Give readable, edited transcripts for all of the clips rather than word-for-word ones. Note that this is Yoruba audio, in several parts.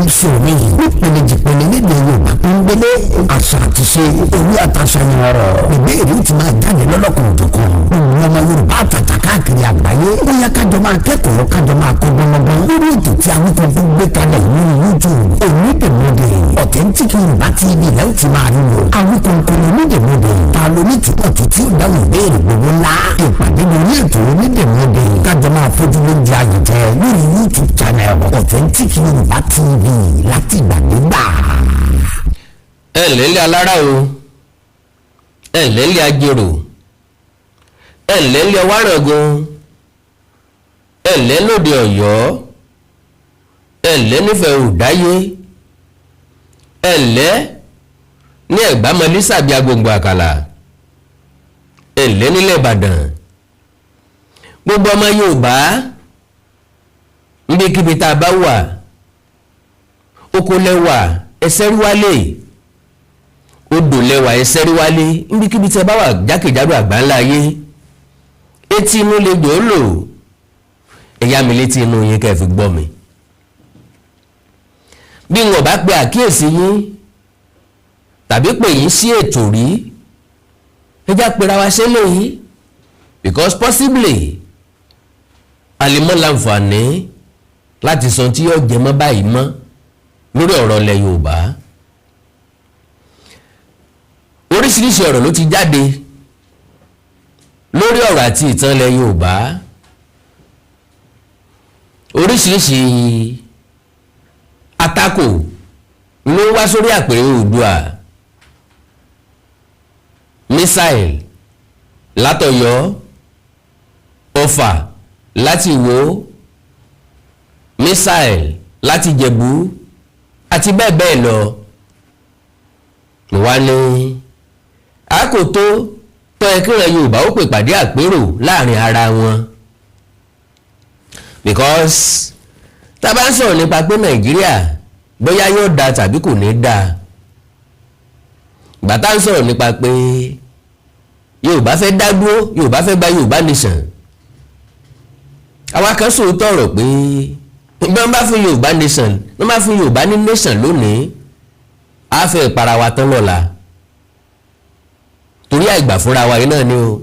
MC mi nípele jìpele nílẹ̀ Yorùbá tó ń gbélé àṣà àti ṣe ewé àtàṣàyàn ọ̀rọ̀ ìbéèrè ti máa jáde lọ́lọ́kan òjọ̀kan òun ọmọ Yorùbá àtàtà káàkiri àgbáyé ó yẹ kájọ máa kẹ́kọ̀ọ́ kájọ máa kọ́ gbọmọgbọ́n lórí ètò tí àwọn kan fún gbé kalẹ̀ lórí YouTube onídèmọdè Authentic Yorùbá TV lẹ́yìn tí máa rí lò àwọn kankan onídèmọdè ta ló ní túbọ̀ tó tí ó dáhùn ìbéèrè gbogbo ńlá ìpàdé lórí ètò onídèmọdè kájọ máa fojú lóúnjẹ àyèjẹ lórí YouTube channel Authentic Yorùbá TV láti ìgbàdégbà. ẹ ǹlẹ́ alára o ẹ ǹlẹ́ ajérò ẹ ǹlẹ́ wárangún ẹ ǹlẹ́ lóde Ọ̀yọ́ ẹ ǹlẹ́ nífẹ̀ẹ́ òdáyé ẹ ǹlẹ́ ní ẹ̀gbámọlé sàbí agbègbè àkàlà ẹ ǹlẹ́ nílẹ̀ Ìbàdàn gbogbo ọmọ Yorùbá níbikíbi tá a bá wà oko lẹ́wà ẹsẹ̀ rí wálé odò lẹ́wà ẹsẹ̀ rí wálé níbikíbi tí ẹ bá wà jákèjádò àgbáńlá ayé etí inú lè gbòó lò ẹ̀yà mi létí inú yín kẹ́ fi gbọ́ mi bí wọn bá pe àkíyèsí yín tàbí pè yín sí ètò rí ẹjá pera wa ṣe léyìí because possibly àlèmọ́ láǹfààní láti sọ tí yóò jẹ mọ́ báyìí mọ́ lórí ọ̀rọ̀ ilẹ̀ Yorùbá oríṣiríṣi ọ̀rọ̀ ló ti jáde lórí ọ̀rọ̀ àti ìtàn ilẹ̀ Yorùbá oríṣiríṣi àtakò ló wá sórí àpèrè Oòduà mísáìl látọ̀yọ́ Ọ̀fà láti Ìwó mísáìl láti Jẹ̀bú àti bẹ́ẹ̀ bẹ́ẹ̀ lọ wá ní àkótó tó ẹ kíran Yorùbá ó pè pàdé àpérò láàrin ara wọn because tá a bá ń sọ̀rọ̀ nípa pé Nàìjíríà bóyá yóò da tàbí kò ní da ìgbà tá a ń sọ̀rọ̀ nípa pé Yorùbá fẹ́ dá dúró Yorùbá fẹ́ gba Yorùbá nation àwa kan sòótọ́ ọ̀rọ̀ pé bí wọ́n bá fún Yorùbá nation wọ́n bá fún Yorùbá ní nation lónìí á fẹ́ para wa tán lọ́la torí àìgbà fúnra wa yìí náà ni o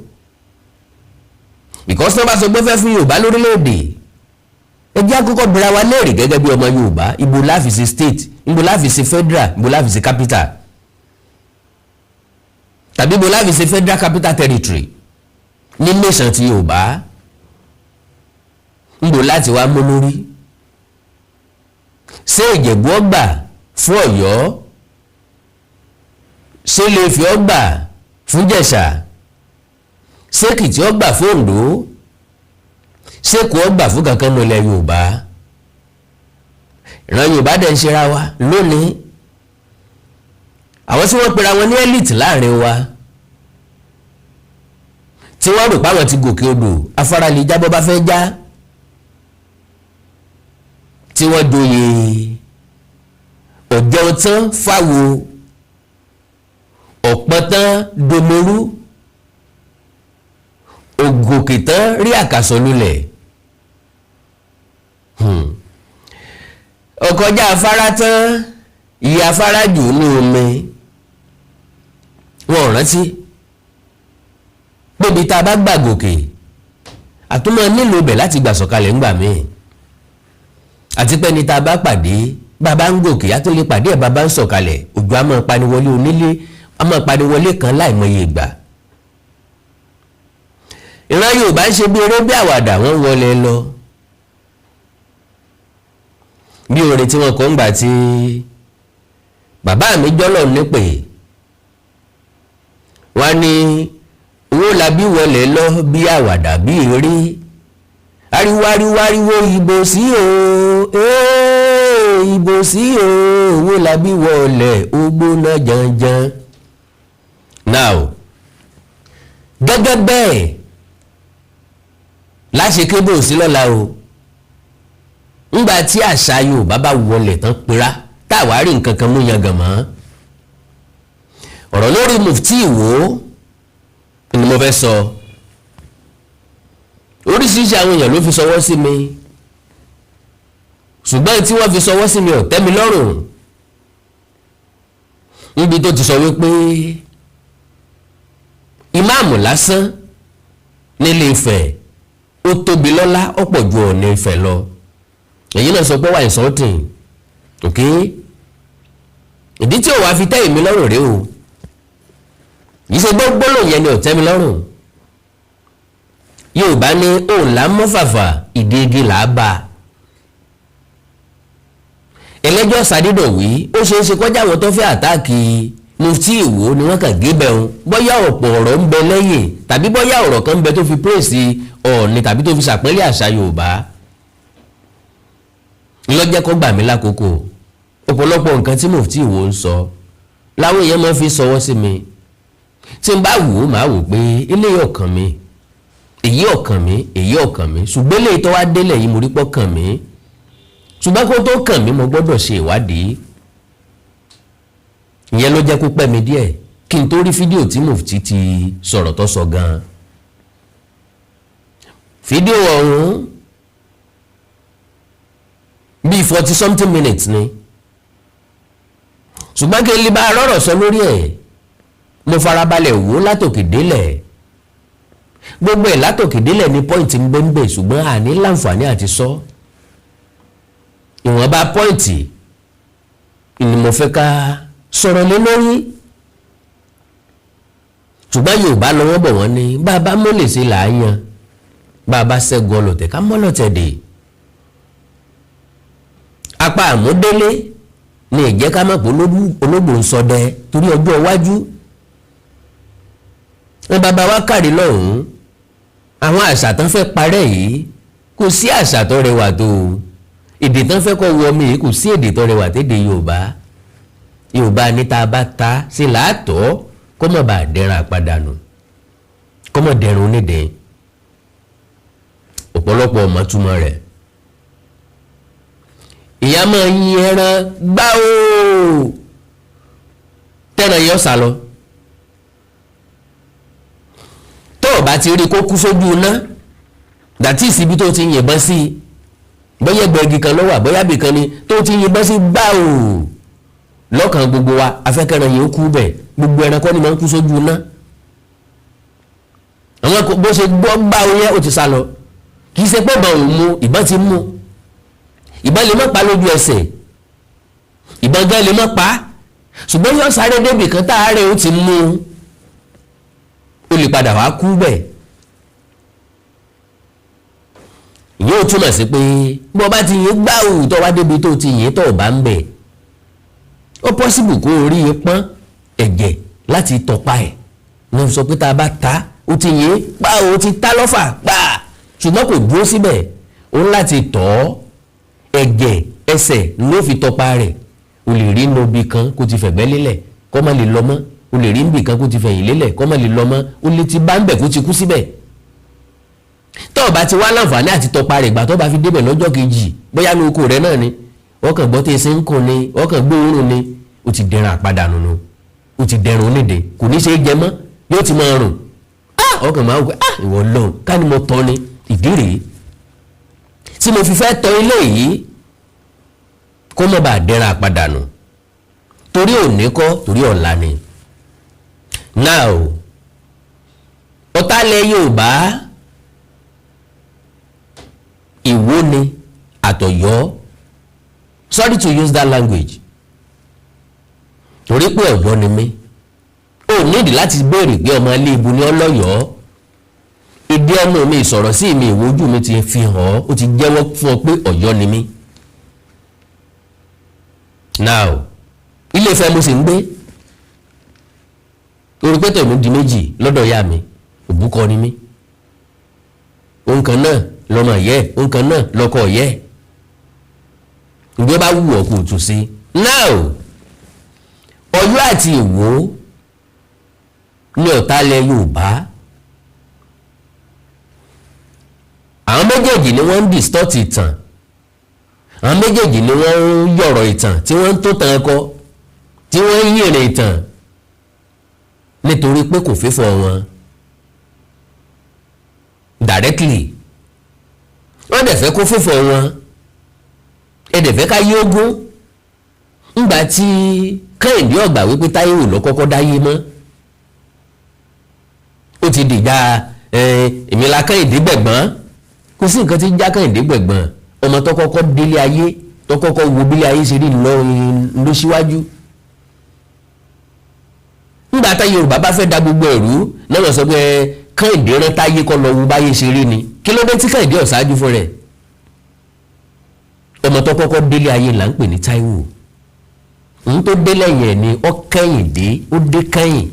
because wọ́n bá sọ pé fẹ́ fún Yorùbá lórílẹ̀‐èdè ẹ jẹ́ àkọ́kọ́ bẹ̀rẹ̀ wa léèrè gẹ́gẹ́ bí ọmọ Yorùbá ibo la fi sí state ibo la fi sí federal ibo la fi sí capital tàbí ibo la fi sí federal capital territory ní nation ti Yorùbá ibo láti wá mú lórí ṣé Ìjẹ̀bú ọgbà fún Ọ̀yọ́ ṣé Ilé-Ifẹ̀ ọgbà fún Jẹ̀ṣà ṣé Èkìtì ọgbà fún Oǹdó ṣé Èkó ọgbà fún kankan ní ilẹ̀ Yorùbá ìran Yorùbá dẹ̀ ń ṣera wa lónìí àwọn tí wọ́n pera wọn ní elite láàrin wa tí wọ́n rò páwọn ti gòkè odò afárá lè jábọ́ bá fẹ́ já tí wọ́n doyè ọ̀jẹ̀ tán fáwo ọ̀pọ̀ tán domorú ògòkè tán rí àkàsọ̀ lulẹ̀ ọkọjá afárá tán ìyá afárá jù ní omi wọn ò rántí pébi tá a bá gbà gòkè àtúmọ̀ nílò ibẹ̀ láti gbà sọ̀kalẹ̀ ńgbà míì àti pé ní tá a bá pàdé bàbá ń gòkè á tó lè pàdé ẹ̀ bàbá ń sọ̀kalẹ̀ òjò á máa paniwọlé onílé á máa paniwọlé kan láìmọye ìgbà ìran Yorùbá ń ṣe bí eré bí àwàdà wọ́n wọlé lọ bí orin tí wọ́n kọ́ ń gbà tí bàbá mi jọ́lọ̀ nípè wọ́n ní owó labí wọlé lọ bí àwàdà bí eré ariwo ìbò sí o ìbò sí o owó labí wọlé ó gbóná janjan now gẹ́gẹ́ bẹ́ẹ̀ láṣẹ kébò sí lọ́la o ńgbà tí àṣà Yorùbá bá wọlé tán pera táwárí nǹkan kan mú yangàn mọ́ ọ̀rọ̀ lórí Mufti Ìwó ni mo fẹ́ sọ oríṣiríṣi àwọn èèyàn ló fi sọwọ́ sí mi ṣùgbọ́n tí wọ́n fi sọwọ́ sí mi ò tẹ́ mi lọ́rùn níbi tó ti sọ wípé ìmáàmù lásán nílé Ifẹ̀ ó tóbi lọ́lá ó pọ̀ ju Ọọ̀ni Ifẹ̀ lọ èyí náà sọ pé wà insulting ok ìdí tí ò wá fi tẹ́ èmi lọ́rùn rèé o yìí ṣe gbólóhùn yẹn ni ò tẹ́ mi lọ́rùn. Yorùbá ní òòlà mọ́fàfà ìdí igi là á bá ẹlẹ́jọ́ sàdédọ̀wí ó ṣeé ṣe kọjá àwọn tó fẹ́ àtáàkì Mufti Ìwó ni wọ́n kàn gé bẹ̀rùn bóyá ọ̀pọ̀ ọ̀rọ̀ ń bẹ lẹ́yìn tàbí bóyá ọ̀rọ̀ kan ń bẹ tó fi pírèsì Ọọ̀ni tàbí tó fi ṣàpẹ́lẹ̀ àṣà Yorùbá lọ́jẹ́ kó gbà mí lákòókò ọ̀pọ̀lọpọ̀ nǹkan tí Mufti Ìwó ń sọ láwọn èèyàn máa fi sọwọ́ sí mi tí n bá wò ó máa wò pé eléyìí ọkàn mi èyí ọkàn mi ṣùgbọ́n eléyìí tó wá délẹ̀ yìí mo rí pọ́ kàn mí ṣùgbọ́n kó tó kàn mí mo gbọ́dọ̀ ṣe ìwádìí ìyẹn ló jẹ́ kó pẹ́ mi díẹ̀ kí n tó rí fídíò tí Mufti ti sọ̀rọ̀ tó sọ gan-an fídíò ọ̀hún bíi 40 something minutes ni ṣùgbọ́n kí n lè bá a rọ̀rọ̀ sọ lórí ẹ̀ mo farabalẹ̀ wò látòkè délẹ̀ gbogbo ẹ̀ látòkè délẹ̀ ní pọ́ìntì ń gbẹ́ńbẹ̀ ṣùgbọ́n àní láǹfààní àti sọ ìwọ̀nba pọ́ìntì ni mo fẹ́ ká sọ̀rọ̀ lé lórí ṣùgbọ́n Yorùbá lọ́wọ́ bọ̀ wọ́n ní bàbá mọ́lẹ̀ sí là á yan bàbá ṣẹ́gun ọlọ́tẹ̀ ká mọ́lọ́tẹ̀ dé apá àmúdélé ní ìjẹ́ ká mọ̀ pé ológbò ń ṣọdẹ torí ọjọ́ iwájú wọn bàbá wa kárí lọ́hùn-ún àwọn àṣà tán fẹ́ parẹ́ yìí kò sí àṣà tó rẹwà tó èdè tán fẹ́ kọ́ wọ ọmọ yìí kò sí èdè tó rẹwà tédè Yorùbá ní tá a bá ta sí làátọ́ kó mọ̀ bá dẹ́ran àpadànù kó mọ̀ dẹ́run onídẹ̀ẹ́ ọ̀pọ̀lọpọ̀ ọmọ túmọ̀ rẹ̀ ìyá máa yin ẹran gbáò tẹ́ran yọ sá lọ tó o bá ti rí kó kú sójú iná dàtí ìsibí tó ti yìnbọn sí bóyá gbẹ̀gì kan ló wà bóyá bìkan ni tó ti yìnbọn sí gbáò lọ́kàn gbogbo wa afẹ́kẹ́ran yìí ó kú bẹ̀ gbogbo ẹran kọ́ ni máa ń kú sójú iná àwọn bó ṣe gbọ́ gbáò yẹn ó ti sá lọ kì í ṣe pé ìbọn òun mú ìbọn ti mú ìbọn lè má pa lójú ẹsẹ̀ ìbọn gan lè má pa ṣùgbọ́n yóò sáré débì kan táàárẹ̀ ó ti mú ó lè padà wá kú bẹ́ẹ̀ ìyẹn ò túmọ̀ sí pé bó bá ti yìn gbá òun tó wá débi tó ti yìn tó bá ń bẹ̀ ó pọ́sibù kó o rí i pọ́n ẹ̀jẹ̀ láti tọpa ẹ̀ wọ́n sọ pé tá a bá ta ó ti yìn pa ó ti ta lọ́fà pa ṣùgbọ́n kò dúró síbẹ̀ ó ń láti tọ̀ ọ́ ẹ̀jẹ̀ ẹsẹ̀ ló fi tọpa rẹ̀ o lè rí nobi kan kó ti fẹ̀gbẹ́ lélẹ̀ kó má lè lọ mọ́ o lè rí nbì kan kó ti fẹ̀yìn lélẹ̀ kó má lè lọ mọ́ o lè ti bá ń bẹ̀ kó ti kú síbẹ̀ tó o bá ti wá láǹfààní àti tọpa rẹ̀ gbà tó bá fi débẹ̀ lọ́jọ́ kejì bóyá ní oko rẹ̀ náà ni wọ́n kàn gbọ́ tí ẹsẹ̀ ń kùn ni wọ́n kàn gbé òórùn ni o ti dẹran àpadànù nu o ti dẹran onídè kò ní ṣe é jẹ mọ́ yóò ti máa rùn ọkàn máa ń wọ ìwọ lọ́hùn ká ní mo tọ́ ni ìdí rèé tí mo fi fẹ́ tọ́ ilé yìí kó mọ̀ bá dẹ́ra àpadànù torí òní kọ́ torí ọ̀la ni. now ọ̀tálẹ̀ Yorùbá Ìwó ni àtọ̀yọ́ sorry to use that language torí pé Ọ̀yọ́ ni mí ó nídìí láti béèrè pé ọmọ ilé ibu ni ọlọ́yọ̀ọ́ ìdí ọmọ mi ìsọ̀rọ̀ sí mi ìwojú mi ti fi hàn ọ́ ó ti jẹ́wọ́ fún ọ pé Ọ̀yọ́ ni mí. now Ilé Ifẹ̀ mo sì ń gbé orí pé tèmi di méjì lọ́dọ̀ ìyá mi òbúkọ ni mí òǹkan náà lọ́mọ yẹ òǹkan náà lọ́kọ yẹ ìgbé bá wù ọ́ kò tún sí. now Ọ̀yọ́ àti Ìwó ní ọ̀tálẹ̀ Yorùbá àwọn méjèèjì ni wọ́n ń distort ìtàn àwọn méjèèjì ni wọ́n ń yọ̀rọ̀ ìtàn tí wọ́n ń tó tàn ẹ̀kọ́ tí wọ́n ń yìnrìn ìtàn nítorí pé kò fífọ́ wọn directly wọ́n dẹ̀ fẹ́ kó fífọ́ wọn ẹ̀dẹ̀ fẹ́ ká yí ogún ńgbà tí Kẹ́hìndé ọ̀gbà wípé Táíwò ló kọ́kọ́ dáyé mọ́ ó ti dìjà èmi la Kẹ́hìndé gbẹ̀gbọ́n kò sí nǹkan tí ń já Kẹ́hìndé gbẹ̀gbọ́n ọmọ tó kọ́kọ́ délé ayé tó kọ́kọ́ wo bílé ayé ṣe rí lọ síwájú ńgbà tá Yorùbá bá fẹ́ da gbogbo ẹ̀rú náà sọ pé Kẹ́hìndé rán Táyé kọ́ lọ wo báyé ṣe rí ni kí ló dé tí Kẹ́hìndé ọ̀ṣáájú fún rẹ̀ ọmọ tó kọ́kọ́ délé ayé là ń pè ní Táíwò òun tó dé lẹ́yìn ẹ̀ ni ó Kẹ́hìndé ó dé kẹ́yìn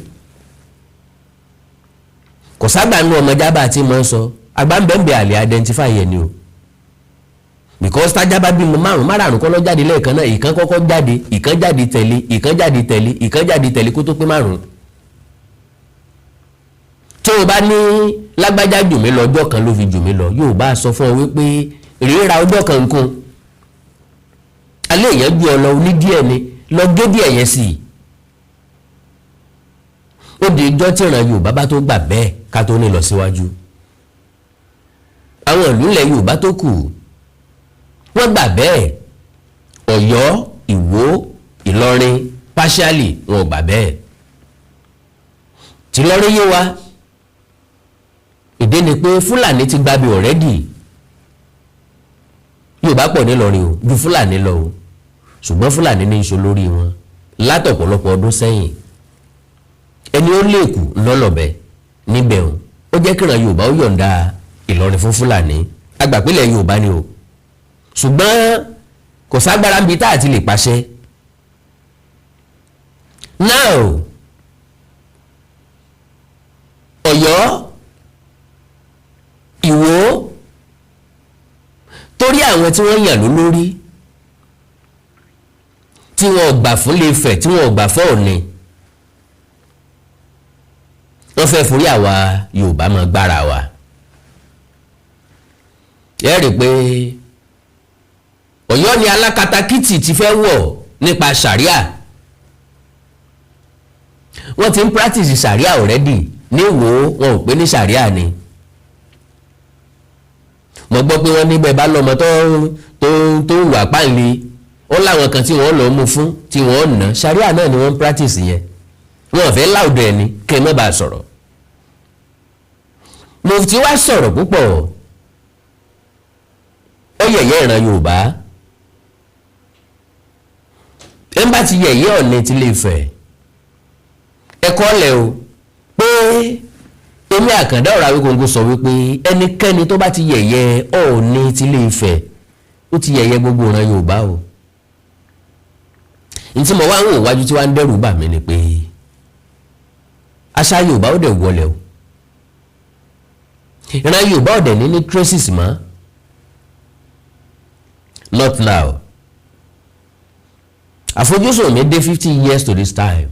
kò sábà nú ọmọ jábà tí mo ń sọ agbábẹ́ǹbẹ̀ àlè identify yẹn ni o because tájábá bímọ márùn kọ́ ló jáde lẹ́ẹ̀kan náà ìkan kọ́kọ́ jáde ìkan jáde tẹ̀lé ìkan jáde tẹ̀lé ìkan jáde tẹ̀lé kó tó pé márùn tó o bá ní lágbájá jù mí lọ ọjọ́ kan ló fi jù mí lọ yóò bá sọ fún ọ wípé ríra ọjọ́ kan nǹkan alẹ́ èèyàn ju ọ lọ ní díẹ̀ ni lọ gé díẹ̀ yẹn sí i ó di ijọ́ tí ìran Yorùbá bá tó gbà bẹ́ẹ̀ ká tó ní lọ síwájú àwọn ìlú ilẹ̀ Yorùbá tó kù wọ́n gbà bẹ́ẹ̀ Ọ̀yọ́ Ìwó Ìlọrin partially wọn ò gbà bẹ́ẹ̀ tí lọ́rí yé wa ìdí ni pé Fúlàní ti gba bí already Yorùbá pọ̀ nílọrin o ju Fúlàní lọ o ṣùgbọ́n Fúlàní ní iṣó lórí wọn látọ̀pọ̀lọpọ̀ ọdún sẹ́yìn ẹni ó léèkù lọ́lọ́bẹ̀ níbẹ̀ o ó jẹ́ kíran Yorùbá ó yọ̀ǹda Ìlọrin fún Fúlàní agbàpínlẹ̀ Yorùbá ni o ṣùgbọ́n kò ságbára níbi tá a ti lè pàṣẹ now Ọ̀yọ́ Ìwó torí àwọn tí wọ́n yàn lólórí tí wọ́n gbà fún Ilé-Ifẹ̀ tí wọ́n gbà fún Ọ̀ọ̀ni wọ́n fẹ́ forí àwa Yorùbá máa gbára wa ẹ rí i pé Ọ̀yọ́ ni alákatakítì ti fẹ́ wọ̀ nípa ṣàríà wọ́n ti ń practice ṣàríà already ní Ìwó wọn ò pé ní ṣàríà ni mo gbọ́ pé wọ́n níbẹ̀ bá lọ́mọ tó wà páńlé ó láwọn kan tí wọ́n lọ mú fún tí wọ́n ná ṣàríà náà ni wọ́n ń practice yẹn wọ́n fẹ́ láòdù ẹni kí ẹ má bàa sọ̀rọ̀ Mufti wá sọ̀rọ̀ púpọ̀ ó yẹ̀yẹ́ ìran Yorùbá ẹ bá ti yẹ̀yẹ́ Ọ̀ọ̀ni tí Ilé-Ifẹ̀ ẹ̀kọ́ lẹ̀ o pé èmi Àkàndá ọ̀rọ̀ Awíkonko sọ wípé ẹnikẹ́ni tó bá ti yẹ̀yẹ́ Ọ̀ọ̀ni tí Ilé-Ifẹ̀ ó ti yẹ̀yẹ́ gbogbo ìran Yorùbá o ní tí mo wá ń wò wájú tí wá ń dẹ́rù bà mí ni pé àṣà Yorùbá ó dẹ̀ wọlé o ìran Yorùbá ó dẹ̀ ní traces mọ́ not now àfojúsùn mi dé 50 years to this time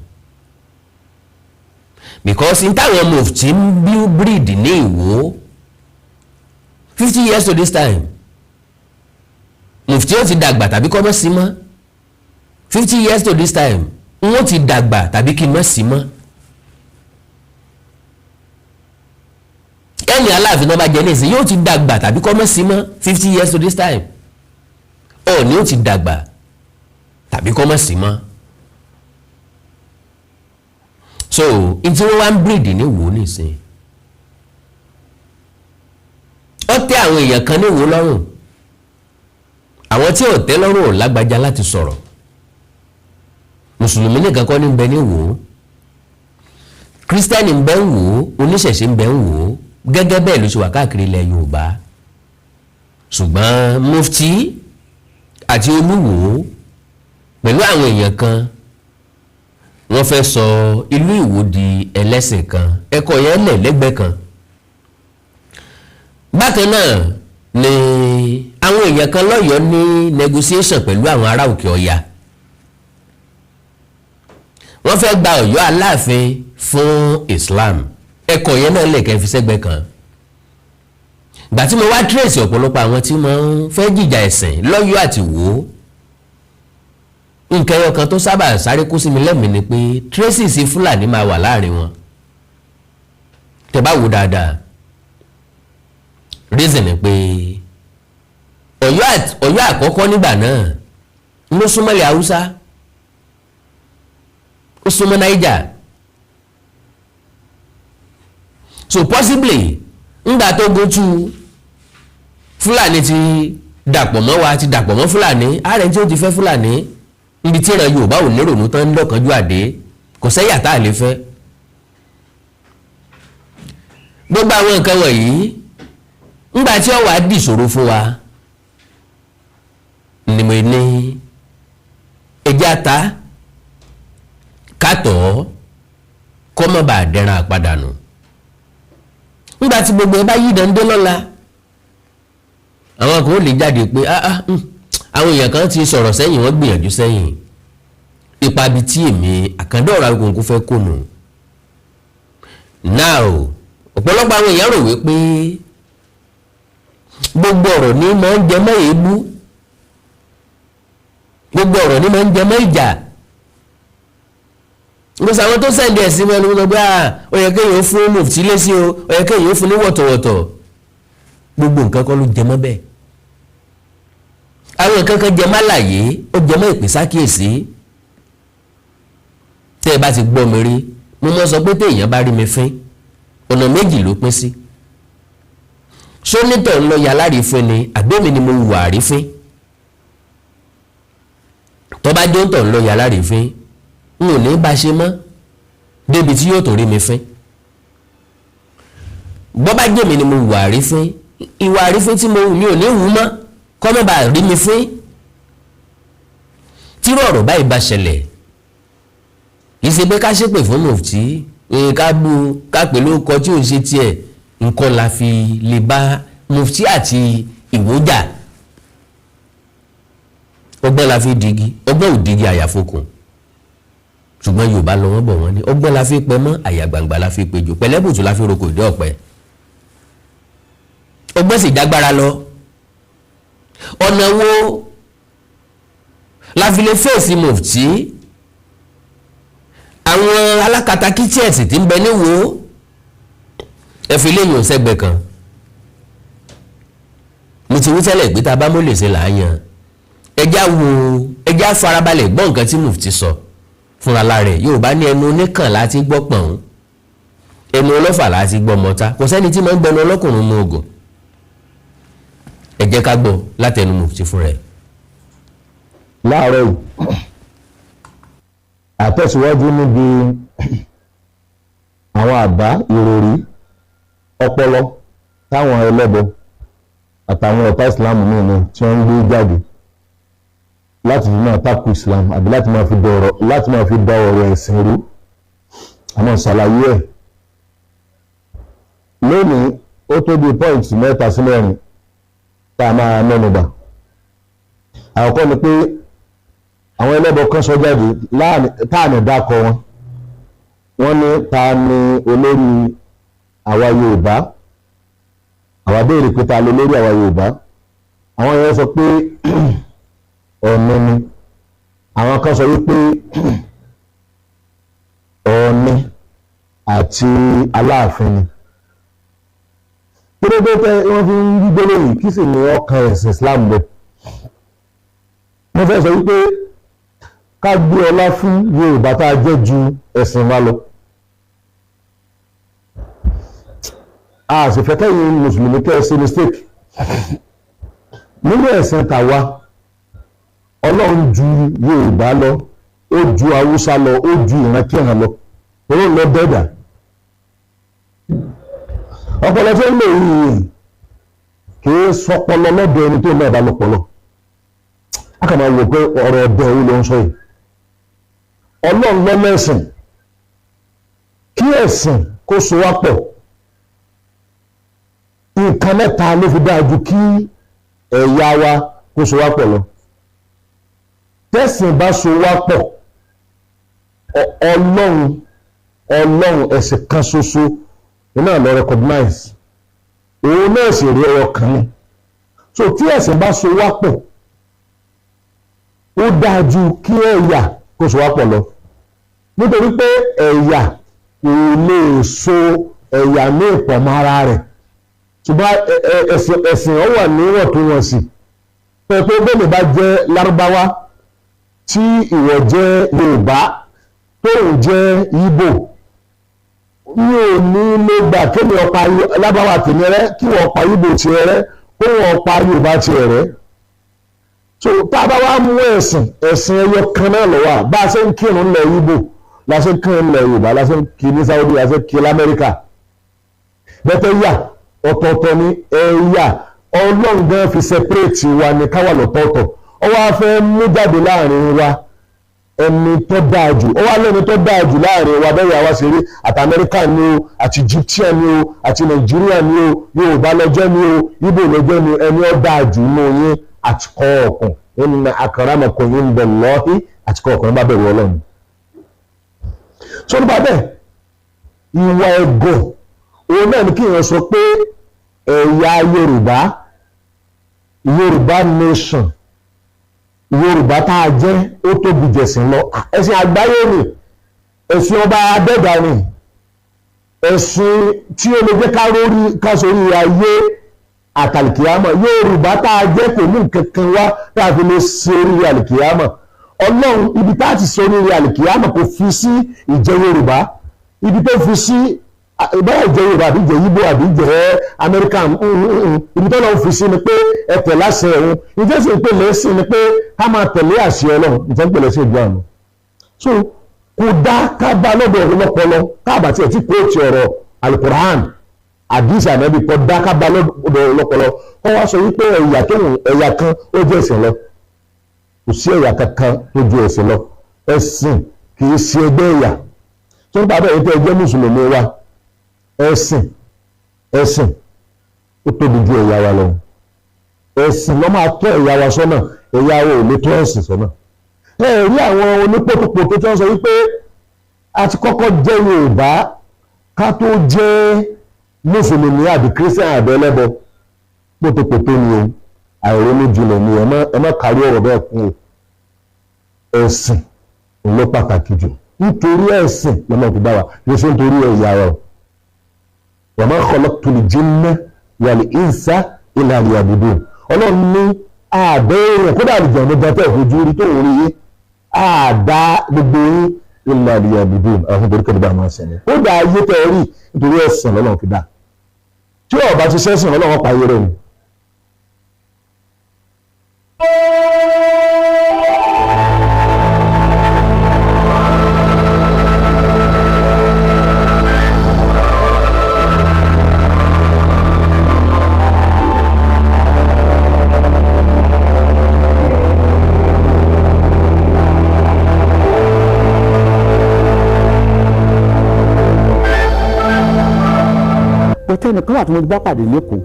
because in táwọn Mufti ń breed ní Ìwó 50 years to this time Mufti ó ti dàgbà tàbí kọ́ mọ́ sí mọ́ 50 years to this time wọ́n ti dàgbà tàbí kí mọ́ sí mọ́ ẹni Aláàfin náà bá jẹ́ nísìn yóò ti dàgbà tàbí kọ́ mọ́ sí mọ́ 50 years to this time Ọọ̀ni ó ti dàgbà tàbí kọ́ mọ́ sí mọ́ so n tí wọ́n wá ń breed ní Ìwó nìsín ó tẹ́ àwọn èèyàn kan ní Ìwó lọ́rùn àwọn tí ò tẹ́ lọ́rùn ò lágbájá láti sọ̀rọ̀ mùsùlùmí nìkan kọ́ ní ń bẹ ní Ìwó kírísítẹ́nì ń bẹ ń Ìwó oníṣẹ̀ṣe ń bẹ ń Ìwó gẹ́gẹ́ bẹ́ẹ̀ ló ṣe wà káàkiri ilẹ̀ Yorùbá ṣùgbọ́n Mufti àti Olúwo pẹ̀lú àwọn èèyàn kan wọ́n fẹ́ sọ ìlú Ìwó di ẹlẹ́sìn kan ẹ̀kọ́ yẹn lẹ̀ lẹ́gbẹ̀ẹ́ kan bákan náà ni àwọn èèyàn kan lọ́yọ̀ọ́ ní negotiation pẹ̀lú àwọn ará Òkè Ọya wọ́n fẹ́ gba Ọ̀yọ́ Aláàfin fún Islam ẹ̀kọ́ yẹn náà lè kẹ́ fi sẹ́gbẹ́ kan gbà tí mo wá trace ọ̀pọ̀lọpọ̀ àwọn tí wọ́n fẹ́ jìjà ẹ̀sìn lọ́yọ̀ọ́ àti Ìwó nǹkan ẹyọ kan tó sábà sáré kó sí mi lẹ́mìí ni pé traces Fúlàní máa wà láàrin wọn tẹ́ bá wò dáadáa reason ni pé Ọ̀yọ́ àkọ́kọ́ nígbà náà ló súnmọ́ ilẹ̀ Haúsá, ó súnmọ́ Niger. So possibly ńgbà tó gojú Fúlàní ti dàpọ̀ mọ́ wa, ti dàpọ̀ mọ́ Fúlàní, ààrẹ tí ó ti fẹ́ Fúlàní níbi tí ìran Yorùbá ò nírònú tán lọ́kànjú àdé, kò sẹ́yà tá a lè fẹ́. Gbogbo àwọn nǹkan wọ̀nyí ńgbà tí ó wà di ìṣòro fún wa ni mo ní ẹjẹ́ ata kátọ̀ kọ́mọ̀bà dẹran àpadànù. Nígbà tí gbogbo ẹ bá yí dande lọ́la, àwọn kan ó lè jáde pé àwọn èèyàn kan ti sọ̀rọ̀ sẹ́yìn, wọ́n gbìyànjú sẹ́yìn, ipa bíi tí èmi Àkàndé ọ̀rọ̀ Awikonko fẹ́ kó nù. Now ọ̀pọ̀lọpọ̀ àwọn èèyàn rò wípé gbogbo ọ̀rọ̀ ní máa ń jẹ mọ́ èébú, gbogbo ọ̀rọ̀ ní máa ń jẹ mọ́ ìjà. Gbèsè àwọn tó sẹ́ndì ẹ̀ sí wọn ni wọ́n lọ bí ó yẹ kéèyàn ó fún Mufti lésì o, ó yẹ kéèyàn ó fún ní wọ̀tọ̀wọ̀tọ̀. Gbogbo nǹkan kan ló jẹ mọ́ bẹ́ẹ̀. Àwọn nǹkan kan jẹ mọ́ àlàyé, ó jẹ mọ́ ìpèsákìyèsí. Tẹ́ ẹ bá ti gbọ́ mi rí, mo mọ́ sọ pé téèyàn bá rí mi fín, ọ̀nà méjì ló pín sí. Sónítọ̀ ń lọ yà lárífín ni àgbẹ̀mí ni mo wà àrífín. Tó bá jẹ́ òǹtọ̀ ń lọ yà lárífín, n ò ní bá ṣe mọ́ débi tí yóò tó rí mi fín. Bọ́ bá jẹ́ mi ni mo wà àrífín, ìwà àrífín tí mo wù mí ò ní wù mọ́, kọ́ mọ́ bá rí mi fín. Tírú ọ̀rọ̀ báyìí bá ṣẹlẹ̀, kì í ṣe pé ká ṣépè fún Mufti, ká bú ká pè lóko tí ò ń ṣe tiẹ̀, nǹkan la fi lè bá Mufti àti ìwójà. Ọgbọ́n la fi digi, ọgbọ́n ò digi àyàfokùn. Ṣùgbọ́n Yorùbá lọ wọ́n bọ̀ wọ́n ní ọgbọ́n la fi pẹ́ mọ́, àyà gbangba la fi péjò, pẹ̀lẹ́bùtù la fi roko ìdí ọ̀pẹ. Ọgbọ́n sì jágbára lọ. Ọ̀nà wo la fi lè fèsì Mufti? Àwọn alákatakítí ẹ̀sìn tí ń bẹ níwò ẹ fi léyìn òsẹ́gbẹ̀ kan. Mo ti wí tẹ́lẹ̀ pé tá a bá mọ́ lè ṣe làáyàn. Ẹjá farabalẹ̀ gbọ́ nǹkan tí Mufti sọ fúnra lára ẹ̀. Yorùbá ní ẹnu oníkàn láti gbọ́ pọ̀n, ẹnu ọlọ́fà láti gbọ́ mọ́ta, kò sẹ́ni tí máa ń gbẹnu ọlọ́kùnrin mú ogun. Ẹ jẹ́ ká gbọ́ látẹnu Mufti fúnra ẹ̀. Láàárọ̀ yìí àtẹ̀síwájú níbi àwọn àbá ìròrí ọpọlọ táwọn ẹlẹ́bọ àtàwọn ọ̀tá ìsìláàmù mìíràn tí wọ́n ń gbé jáde láti fi máa takò ìsìláàmù àbí láti máa fi dá ọ̀rọ̀ ẹ̀sìn rú, àmọ́ ṣàlàyé ẹ̀. Lónìí ó tó bí pọ́ìntì 3 sí 4 tá a máa mẹ́nubà. Àkọ́kọ́ ni pé àwọn ẹlẹ́bọ kan sọ jáde táàmì dákọ wọ́n ní ta ni olórí àwa Yorùbá. Àwa béèrè pé ta lolórí àwa Yorùbá. Àwọn yẹn sọ pé Ọ̀ọ̀ni ni. Àwọn kan sọ wípé Ọ̀ọ̀ni àti Aláàfin ni. Kí ló dé tẹ́ wọ́n fi ń gbígbé lóyìn, kí sì ni ọkàn ẹ̀sìn Islam bẹ̀? Wọ́n fẹ́ sọ wípé ká gbé ọlá fún Yorùbá tá a jẹ́ ju ẹ̀sìn wa lọ. A sì fẹ́ kẹ́yìn Mùsùlùmí kẹ́ ẹ ṣe mistake. Nínú ẹ̀sìn tàwa, Ọlọ́run ju Yorùbá lọ, ó ju Haúsá lọ, ó ju ìrankíran lọ, ó lọ dẹ́dà. Ọpọlọ tó ń lò yìí kì í sọpọlọ lọ́dọ̀ ẹni tó náà bá lọ́pọlọ. A kà máa wò pé ọ̀rọ̀ ọ̀dọ̀ òun ló ń sọ yìí. Ọlọ́run lọ́mọ ẹ̀sìn, kí ẹ̀sìn kó so wá pọ̀. Nǹkan mẹ́ta ló fi dáa ju kí ẹ̀yà wa kó so wá pọ̀ lọ. Tẹ́sìn bá so wá pọ̀, Ọlọ́run ẹ̀sìn kan ṣoṣo iná lọ recognize. Òun náà sì rí ẹyọ kan ní. So tí ẹ̀sìn bá so wá pọ̀, ó dáa ju kí ẹ̀yà kó so wá pọ̀ lọ. Nítorí pé ẹ̀yà kò lè so ẹ̀yà ní ìpọ̀mọ́ ara rẹ̀. Ṣùgbọ́n ẹ̀sìn ó wà níwọ̀ntúnwọ̀nsì. Pé bẹ́ẹ̀ bá jẹ́ Lárúbáwá tí ìwọ jẹ́ Yorùbá tóun jẹ́ Ìgbò mi ò ní lè gbà kémi ọ̀pá lábáwá tèmi rẹ kí wọ́n pa Ìgbò tiẹ̀ rẹ kó wọ́n pa Yorùbá tiẹ̀ rẹ. So tá a bá wá mú ẹ̀sìn ẹyọ kan náà lọ́wọ́ bá a ṣe ń kírun ńlẹ̀ Ìgbò la ṣe ń kírun ńlẹ̀ Yorùbá la ṣe ń kí ní Saudi la ṣe ń kí l'Amẹ́ríkà bẹ́tẹ̀ yà ọ̀tọ̀ọ̀tọ̀ ni ẹ̀yà Ọlọ́run gan fi separate wa ní káwà lọ́tọ̀ọ̀tọ̀ ó wá fẹ́ mú jáde láàrin wa ẹni tó dáa jù ó wá lẹ́ni tó dáa jù láàrin wa bẹ́ẹ̀ yà wá ṣeré àti Amẹ́ríkà ni o àti Egyptian ni o àti Nàìjíríà ni o Yorùbá lọ́jọ́ ni o Ìgbò lọ́jọ́ ni ẹni ó dáa jù nínú yín àti kọ̀ọ̀kan inna akramakum indallahi àti kọ̀ọ̀kan bá bẹ̀rù Ọlọ́run. So nípa bẹ́ẹ̀ ìwà ẹ̀gọ̀ òun náà ni kí èèyàn sọ pé ẹ̀yà Yorùbá nation Yorùbá tá a jẹ́ ó tóbi jẹ̀sìn lọ ẹ̀sìn àgbáyé ni ẹ̀sìn ọba adẹ́dà ni ẹ̀sìn tí ó lè jẹ́ ká sórí ayé àtàlìkìyàmọ̀ Yorùbá tá a jẹ́ kò ní nǹkan kan wá tá a fi lè ṣe orí àlìkìyàmọ̀ Ọlọ́run ibi tá a ti ṣe orí àlìkìyàmọ̀ kò fi sí ìjẹ́ Yorùbá ibi tó fi sí ìbáyà ìjẹ́ Yorùbá àbí ìjẹ́ Ìgbò àbí ìjẹ́ American ibi tó lọ́wọ́ fi sí ni pé ẹ tẹ̀lé àṣẹ ẹ̀hún ìjẹ́ sì ń pè lẹ́sìn ni pé ká máa tẹ̀lé àṣẹ Ọlọ́run ìjẹ́ ń pè lẹ́sìn ìjọ àná. So kò dá ká bá lọ́dọ̀ ọlọ́pọlọ káàbà tí ẹ̀ tí kóòtù ọ̀rọ̀ Al-Qur'an àdìsí ànábì kò dá ká bá lọ́dọ̀ ọlọ́pọlọ kọ́ wá sọ wípé ẹ̀yà kan ó jẹ́ ẹ̀sìn lọ kò sí ẹ̀yà kankan tó ju ẹ̀sìn lọ ẹ̀sìn kì í ṣe ẹgbẹ́ ẹ̀yà tó ń bàbá yìí tẹ́ ẹ jẹ́ mùsùlùmí wa ẹ̀sìn ó tóbi ju ẹ̀yà wa lọ ẹ̀sìn ló máa tọ́ ẹ̀yà wa sọ́nà ẹ̀yà wa ò lè tọ́ ẹ̀sìn sọ́nà. ẹ rí àwọn onípòtòpòtò tó ń sọ wípé a ti kọ́kọ́ jẹ́ Yorùbá ká tó jẹ́ mùsùlùmí àbí kírísítàn àbí ẹlẹ́bọ pòtòpòtò ni o àìrónú jùlọ ni ẹ má kárí ọ̀rọ̀ bẹ́ẹ̀ kú o ẹ̀sìn ló pàtàkì jù nítorí ẹ̀sìn lọ́nà tó bá wa kì í ṣe nítorí ẹ̀yà wa wa ma khalaqtul jinna wal insa illa liya'budun Ọlọ́run ní àbẹ́rẹ̀ kódà àlùjọ ní gbọ́tẹ̀ ìfojú rí tó ń rí yé àdá gbogbo yín illa liya'budun àwọn fún toríkẹ́ nígbà máa ṣẹlẹ̀ kódà ayé tẹ̀ rí nítorí ẹ̀sìn lọ́lọ́run fi dá tí ọba ti sẹ́sìn lọ́lọ́run pa ayé rẹ̀ ni. ẹnìkan wà tí mo bá pàdé lẹ́kọ̀ọ́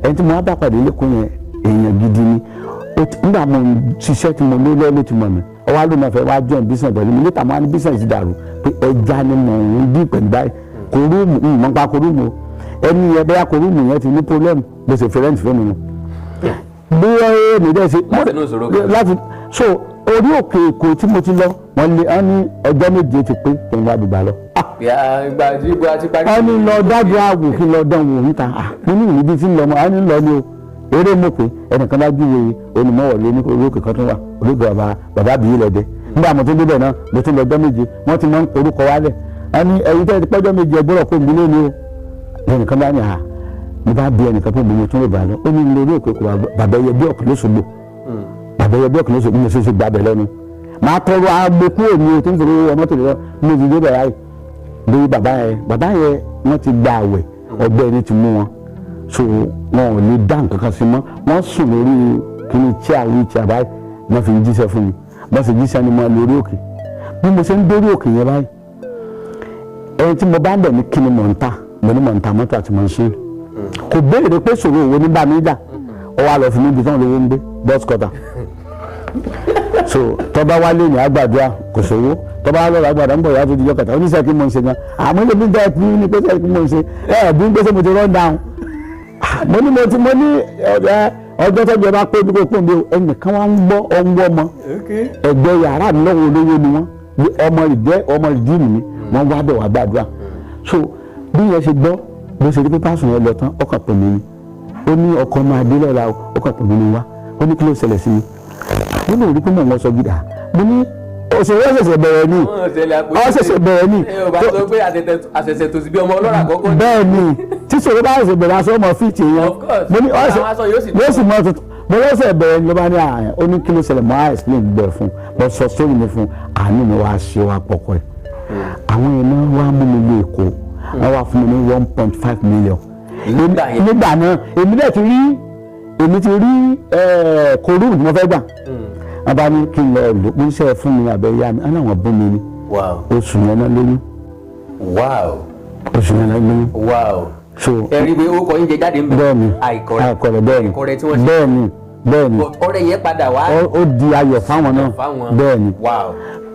ẹni tí mo bá pàdé lẹ́kọ̀ọ́ yẹn èèyàn gidi ni nígbà mo ṣiṣẹ́ tí mo ní lọ́ọ́ tí mo mi ọwọ́ àlọ́ máa fẹ́ wá join business pẹ̀lú mi níta mo wá ní business dàrú pé ẹja ni mo ń dín pẹ̀lú báyìí kòrúùmù mọ̀ nípa kòrúùmù ẹni yẹn bẹ́ẹ̀ kòrúùmù yẹn ti ní problem bó ṣe fẹ́ rẹ́ǹtì fún mi bí wọ́n mi dẹ́ ṣe láti so orí òkè èkó tí mo ti lọ wọ́n ní ọjọ́ méje ti pé kí n wá dùgbà lọ. wọ́n ní lọ dájú àwò kí n lọ dán wò níta mo ní ìlú bíi tí ń lọ mọ́ àwọn ní lọ ni o eré mọ̀ pé ẹnìkan bá júwe olùmọ̀wọ̀lé ní orí òkè kan tó wà olóògbé bàbá àbíyí lẹ́dẹ́ nígbà mo tún débẹ̀ náà mo tún lọ ọjọ́ méje wọ́n ti máa ń porúkọ wálẹ̀ wọ́n ní ẹ̀yin tẹ́ ẹ ti pẹ́jọ́ méje ẹgbọ́rọ̀ kó mi lónìí o ẹnìkan bá ní mo bá bí ẹnìkan tó mi tún lè bà lọ ó ní lórí òkè kò bàbá ẹyẹ bí ọ̀kì lóṣogbo bàbá ẹyẹ bí ọ̀kì lóṣogbo mo ṣe gbàbẹ̀ lẹ́nu máa tọrọ agbókú òní o tó ń sọ ọmọ tó lè lọ mo ti débẹ̀ ráì lórí bàbá yẹn wọ́n ti gba àwẹ̀ ọgbẹ́ ẹni ti mú wọn so wọn ò lè dá nǹkan kan sí mọ́ wọ́n sùn lórí kíní tí báyìí wọ́n fi ń jíṣẹ́ fún mi wọ́n sì jíṣẹ́ ni mo lórí òkè bí mo ṣe ń dórí òkè yẹn báyìí ẹni tí mo bá ń bẹ̀ ní kíni mọ̀ ń ta mo ní mọ̀ ń ta mọ́tò àti mọ̀ṣíìnì kò béèrè pé ṣòro òwò ní bàmí dà ọ wá lọ fún mi ibi tí wọ́n lówó ń gbé bọ́s kọ́tà so tọ́ba wálé ní àgbàdua kò sówó tọ́ba wálé àgbàdua ń bọ̀ yàtọ̀ ìdíjọ́ kẹta oníṣẹ́ kí mo ń ṣe gan àmọ́ ilé mi ń tẹ́ ní pé sẹ́yìn kí mo ń ṣe bí ń gbèsè mo ti run down mo ní ọjọ́ tọ́jú ọba pé dúró fún mi ẹnìkan wá ń gbọ́ ọmọ ẹgbẹ́ yàrá mi lọ́wọ́ olówó ni wọ́n ọmọ ìdí mi wọ́n wá bẹ̀ wá gbàdúrà so bí yẹn ṣe gbọ́ bó ṣe rí pé pásùn yẹn lọ tán ọkàn pè mí ni ó ní ọkọ máa dé lọ́la ọkàn pè mí ni wá ó ní kí ló ṣẹlẹ̀ sí mi ó lè rí pé mò ń wọ́n sọ gidi mo ní òṣèré ṣẹ̀ṣẹ̀ bẹ̀rẹ̀ ni ṣẹ̀ṣẹ̀ bẹ̀rẹ̀ ni. ẹ ò bá sọ pé àṣẹ̀ṣẹ̀ tó ti bí ọmọ ọlọ́rà kọ́kọ́. bẹ́ẹ̀ ni tí ṣòro bá ṣẹ̀ṣẹ̀ bẹ̀rẹ̀ aṣọ ọmọ fíìtì yẹn mo ní yóò sì mọ tuntun mo lọ́sẹ̀ bẹ̀rẹ̀ ni ló bá ní ààyè ó ní kí ló ṣẹlẹ̀ mọ́ explain gbẹ̀ fún mo sọ sórí mi fún àánú mi wá ṣe wá pọ̀kọ́ ẹ̀ àwọn yẹn náà wá mú mi lé Èkó wọ́n wá fún mi ní 1.5 million nígbà náà èmi ti rí kòrú mo fẹ́ gbà wọ́n bá ní kí n lọ lò ó ṣe fún mi àbẹ̀yà mi aláwọ̀ bú mi ni oṣù yẹn náà lóyún oṣù yẹn náà lóyún so ẹ̀rí pé ó kọ oúnjẹ jáde ń bẹ̀ àìkọ̀rẹ́ bẹ́ẹ̀ tí wọ́n ṣe bẹ́ẹ̀ni ọ̀rẹ́ yẹn padà wá ó di ayọ̀ fáwọn náà bẹ́ẹ̀ni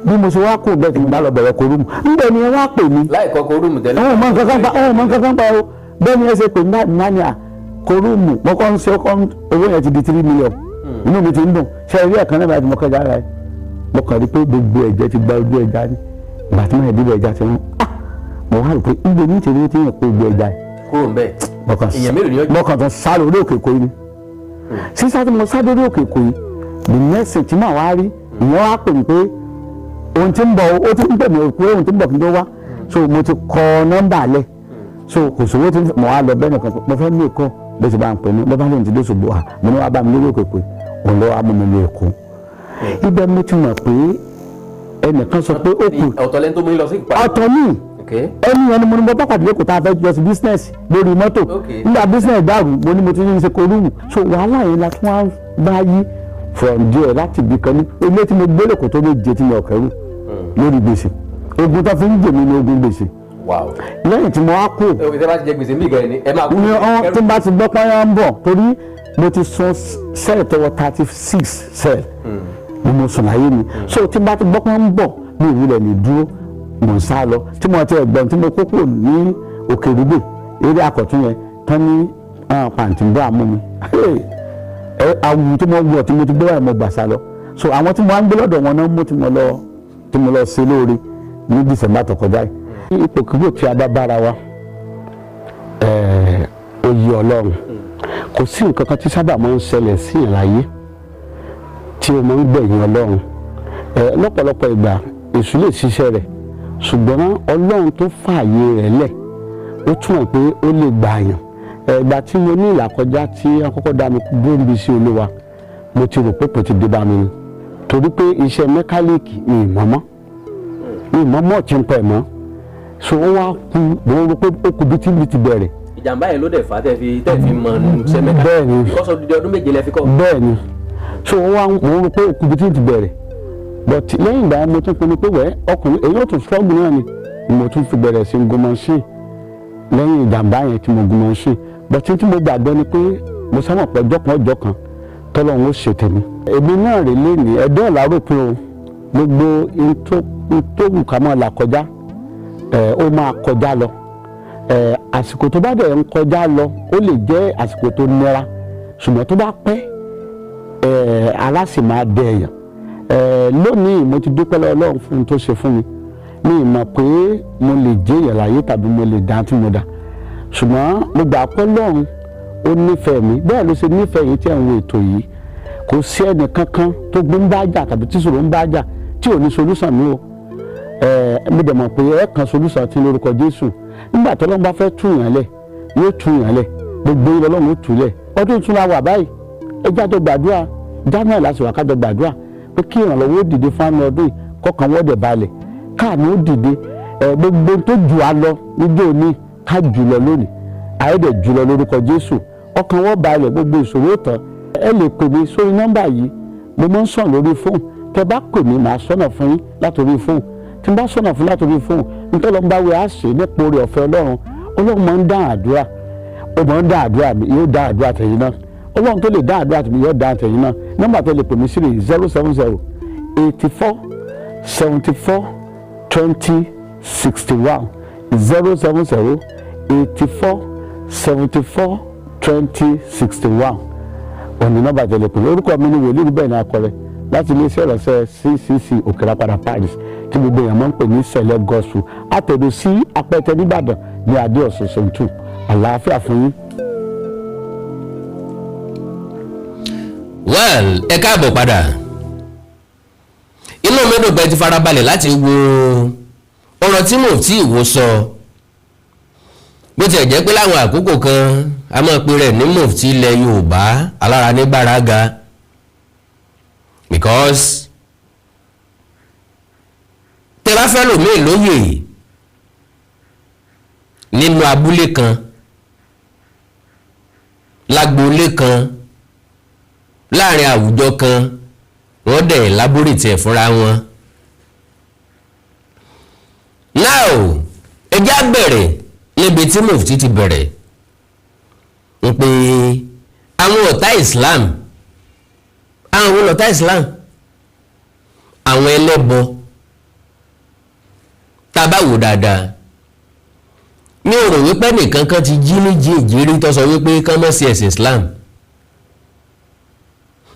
bí mo ṣe wá kó bẹ́ẹ̀ tí mo bá lọ bẹ̀rẹ̀ kòrúmù níbẹ̀ ni ẹ wá pè mí láìkọ́ kòrúmù tẹ́lẹ̀ ọ̀hún mọ nǹkan kan pa o bẹ́ẹ̀ ni ẹ ṣe pè mí náà ní à kòrúmù mo kọ́ ń ṣe owó yẹn ti di 3 million inú mi ti ń dùn ṣe eré ẹ̀kan náà láti mo kọjá ara ẹ̀ mo kàn rí pé gbogbo ẹ̀jẹ̀ ti gba ojú ẹja ní ìgbà tí mo yẹ dìbò ẹja ti rún mo wá rò pé ibo ní ìṣèlérí tí yẹn pé gbogbo ẹja kúrò ń bẹ̀ èèyàn mélòó ni ó jẹ́ mo kàn tán sáré orí òkè kò ní sísá tí mo sáré orí òkè kò yìí the next thing tí màá wá rí ìyẹn wá pè mí pé ohun tí ń bọ̀ ó ti ń pè mí pé ohun tí ń bọ̀ kí n tó wá so mo ti kọ nọ́mbà lẹ̀ so kò sówó tí mo wá lọ bẹ́ẹ̀ nìkan mo fẹ́ ní Èkó bó ṣe bá ń pè mí lọ́ba lóun ti dé ṣògbó à mo ní wàá bá mi lórí òkè pé òun lọ́wọ́ á mú mi lé Èkó ibẹ̀ mo ti mọ̀ pé ẹnìkan sọ pé ó kù ọ̀tọ̀ lẹ́ni tó mú lọ sí ìpàdé ọ̀tọ̀ ní ẹni ẹni mo ní mo bá pàdé lẹ́kọ̀ọ́ tá a fẹ́ jọ sí business lórí mọ́tò nígbà business dàrú mo ní mo ti ní ṣe korúmù so wàhálà yẹn la tún wá bá yí from there láti ibì kan ní ilé tí mo gbé lẹ́kọ̀ọ́ tó méje tí mo kẹ́rù lórí gbèsè ogun tó fi ń jèmi ní ogun gbèsè lẹ́yìn tí mo wá kú ìṣẹ́ bá ti jẹ gbèsè mí gan ni ẹ máa kú tí n bá ti gbọ́ pọ́nyá ń bọ̀ torí mo ti sun cell tọwọ́ 36 cell ni mo sùn láyé mi so tí n bá ti gbọ́ pọ́nyá ń bọ̀ mi ìwúlẹ̀ ní dúró mo ń sá lọ tí mo ti ẹ̀gbọ́n tí mo kókó ní Òkèrúgbè eré àkọ́tún yẹn tán ní pàǹtí bá mú mi awù tí mo wọ̀ tí mo ti gbé wáyé mo gbà sá lọ so àwọn tí mo á ń gbé lọ́dọ̀ wọn náà mú tí mo lọ ṣe lóore ní December tó kọjá yìí ipòkúgbò tí a bá bára wa oyè Ọlọ́run kò sí nǹkan kan tí sábà máa ń ṣẹlẹ̀ sí ìráyé tí o máa ń gbẹ̀yìn Ọlọ́run lọ́pọ̀lọpọ̀ ìgbà èṣù lè ṣiṣẹ́ rẹ̀ ṣùgbọ́n Ọlọ́run tó fààyè rẹ̀ lẹ̀ ó túmọ̀ pé ó lè gbà yàn ìgbà tí mo ní ìlàkọjá tí àkọ́kọ́ dá mi dúró níbi sí Olúwa mo ti rò pé kò ti dé bá mi ni torí pé iṣẹ́ mẹkáníìkì mi ìmọ̀mọ́ ọ̀tí ń pẹ̀ mọ́ so ó wá kú mo rò pé ó kú bí tí mi ti bẹ̀rẹ̀. ìjàmbá yẹn ló dẹ̀ fà á tẹ́ fi mọ iṣẹ́ mẹkáníìkì bẹ́ẹ̀ ni kọ́sọ̀ dídí ọdún méje lẹ fi kọ́. bẹ́ẹ̀ ni so ó wá mo rò pé ó kú bí tí mi ti bẹ̀rẹ̀ but lẹ́yìn ìgbà mo tún pinnu pé wẹ́ ọkùnrin èyí ó tún struggle náà ni mo tún fi bẹ̀rẹ̀ sí gun machine lẹ́yìn ìjàmbá yẹn tí mo gun machine but tí mo gbàgbọ́ ni pé mo sábà pẹ́ ọjọ́ kan tọ́lọ́run ó ṣe tèmi. èmi náà rè lé ní ẹ̀dọ́ ọ̀làrò pé o gbogbo ìtòwù ká máa là kọjá ó máa kọjá lọ àsìkò tó bá dẹ̀ ń kọjá lọ ó lè jẹ́ àsìkò tó nira ṣùgbọ́n tó bá pẹ́ ara sì máa dẹ èèyàn. Lónìí mo ti dúpẹ́ lọ́wọ́ Ọlọ́run fún un tó ṣe fún mi mi mọ̀ pé mo lè jẹ́ èèyàn láyé tàbí mo lè dá tí mo dà ṣùgbọ́n mo gbà pé Ọlọ́run ó nífẹ̀ẹ́ mi bẹ́ẹ̀ ló ṣe nífẹ̀ẹ́ yìí tí ẹ̀ ń wo ètò yìí kò sí ẹnì kankan tó gbé ń bá jà tàbí tí ìṣòro ń bá jà tí ò ní solúsàn mi o mo dẹ̀ mọ̀ pé ẹ̀ kan solúsàn tí lórúkọ Jésù nígbà tí Ọlọ́run bá fẹ́ tú yàn lẹ̀ yóò tú yàn lẹ̀ gbogbo ilẹ̀ Ọlọ́run ó tú lẹ̀ ọdún ìtura wà báyìí ẹ jáde gbàdúrà January láti wà kájọ gbàdúrà pé kí ìrànlọ́wọ́ ó dìde fún àmì ọdún yìí kọ́kàn wọ́n dẹ̀ balẹ̀ káàní ó dìde gbogbo tó jù á lọ níjó ní ká jù lọ lónìí àyẹ̀dẹ̀ jù lọ lórúkọ Jésù ọkàn wọ́n balẹ̀ gbogbo ìṣòro tán ẹ lè pè mí sórí nọ́mbà yìí mo máa ń sàn lórí fóònù tẹ bá pè mí màá sọ̀nà fún yín látòrí fóònù tí n bá sọ̀nà fún látòrí fóònù nítorí ọlọ́run bá wẹ àṣẹ nípa oore ọ̀fẹ́ Ọlọ́run máa ń dá àdúrà ó máa ń dá àdúrà mi yóò dá àdúrà tẹ̀yìn náà Ọlọ́run tó lè dá àdúrà mi yóò dá àtẹ̀yìn náà nọ́mbà tó lè pè mí sí rè 070 84 74 20 61 070 84 74 20 61 òní nọ́mbà tó lè pè mí orúkọ mi ni wòlíì bẹ́ẹ̀ ni akọrẹ láti iléeṣẹ́ ìrọ̀sẹ̀ CCC Òkèràpadà Paris tí gbogbo èèyàn máa ń pè ní sẹ̀lẹ̀ gospel àtẹ̀dọ̀ sí apẹtẹ nìbàdàn ní adé ọ̀sán sọ̀tún àlàáfíà fún yín. well ẹ káàbọ̀ padà inú mi dùn pé ti farabalẹ̀ láti wo ọ̀rọ̀ tí Mufti ìwò sọ bó tiẹ̀ jẹ́ pé láwọn àkókò kan a máa pe rẹ̀ ní Mufti ilẹ̀ Yorùbá alára ní gbàràgà because tẹ bá fẹ́ lòmíì lóyè nínú abúlé kan lágboolé kan láàrin àwùjọ kan wọ́n dẹ̀ lábórìtì ẹ̀ fúnra wọn. now ẹjá bẹ̀rẹ̀ níbi tí Mufti ti bẹ̀rẹ̀ ń pé àwọn ọ̀tá Islam àwọn ọ̀tá Islam àwọn ẹlẹ́bọ tá bá wò dáadáa mi ò rò wípé nìkan kan ti jí ní jíìjírí tó sọ wípé kán mọ́ sí ẹ̀sìn Islam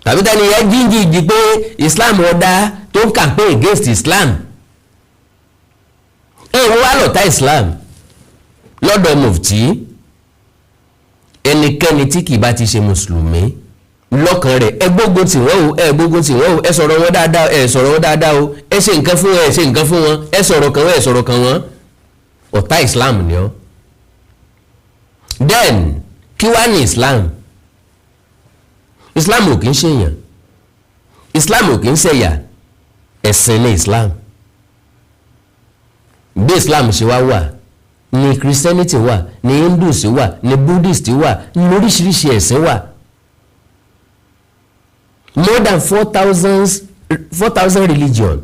tàbí tani yẹn jíìjíìjí pé Islam ọ̀dá tó ń campaign against Islam wọ́n wá lọ́tá Islam lọ́dọ̀ Mufti ẹnikẹ́ni tí kì bá ti ṣe mùsùlùmí lọ́kàn rẹ̀ ẹ gbógun tì wọ́n o ẹ gbógun tì wọ́n o ẹ sọ̀rọ̀ wọn dáadáa ẹ sọ̀rọ̀ wọn dáadáa o ẹ ṣe nǹkan fún wọn ẹ ṣe nǹkan fún wọn ẹ sọ̀rọ̀ kan wọn ẹ sọ̀rọ̀ kan wọn ọ̀tá Islam ni ọ́. then kí wá ní Islam? Islam ò kì í ṣèyàn, Islam ò kì í ṣẹ̀yà, ẹ̀sìn ní Islam. bí Islam ṣe wá wà ní Christianity wà ní Hindus wà ní Buddhist wà ní oríṣiríṣi ẹ̀sìn wà. more than 4,000 religion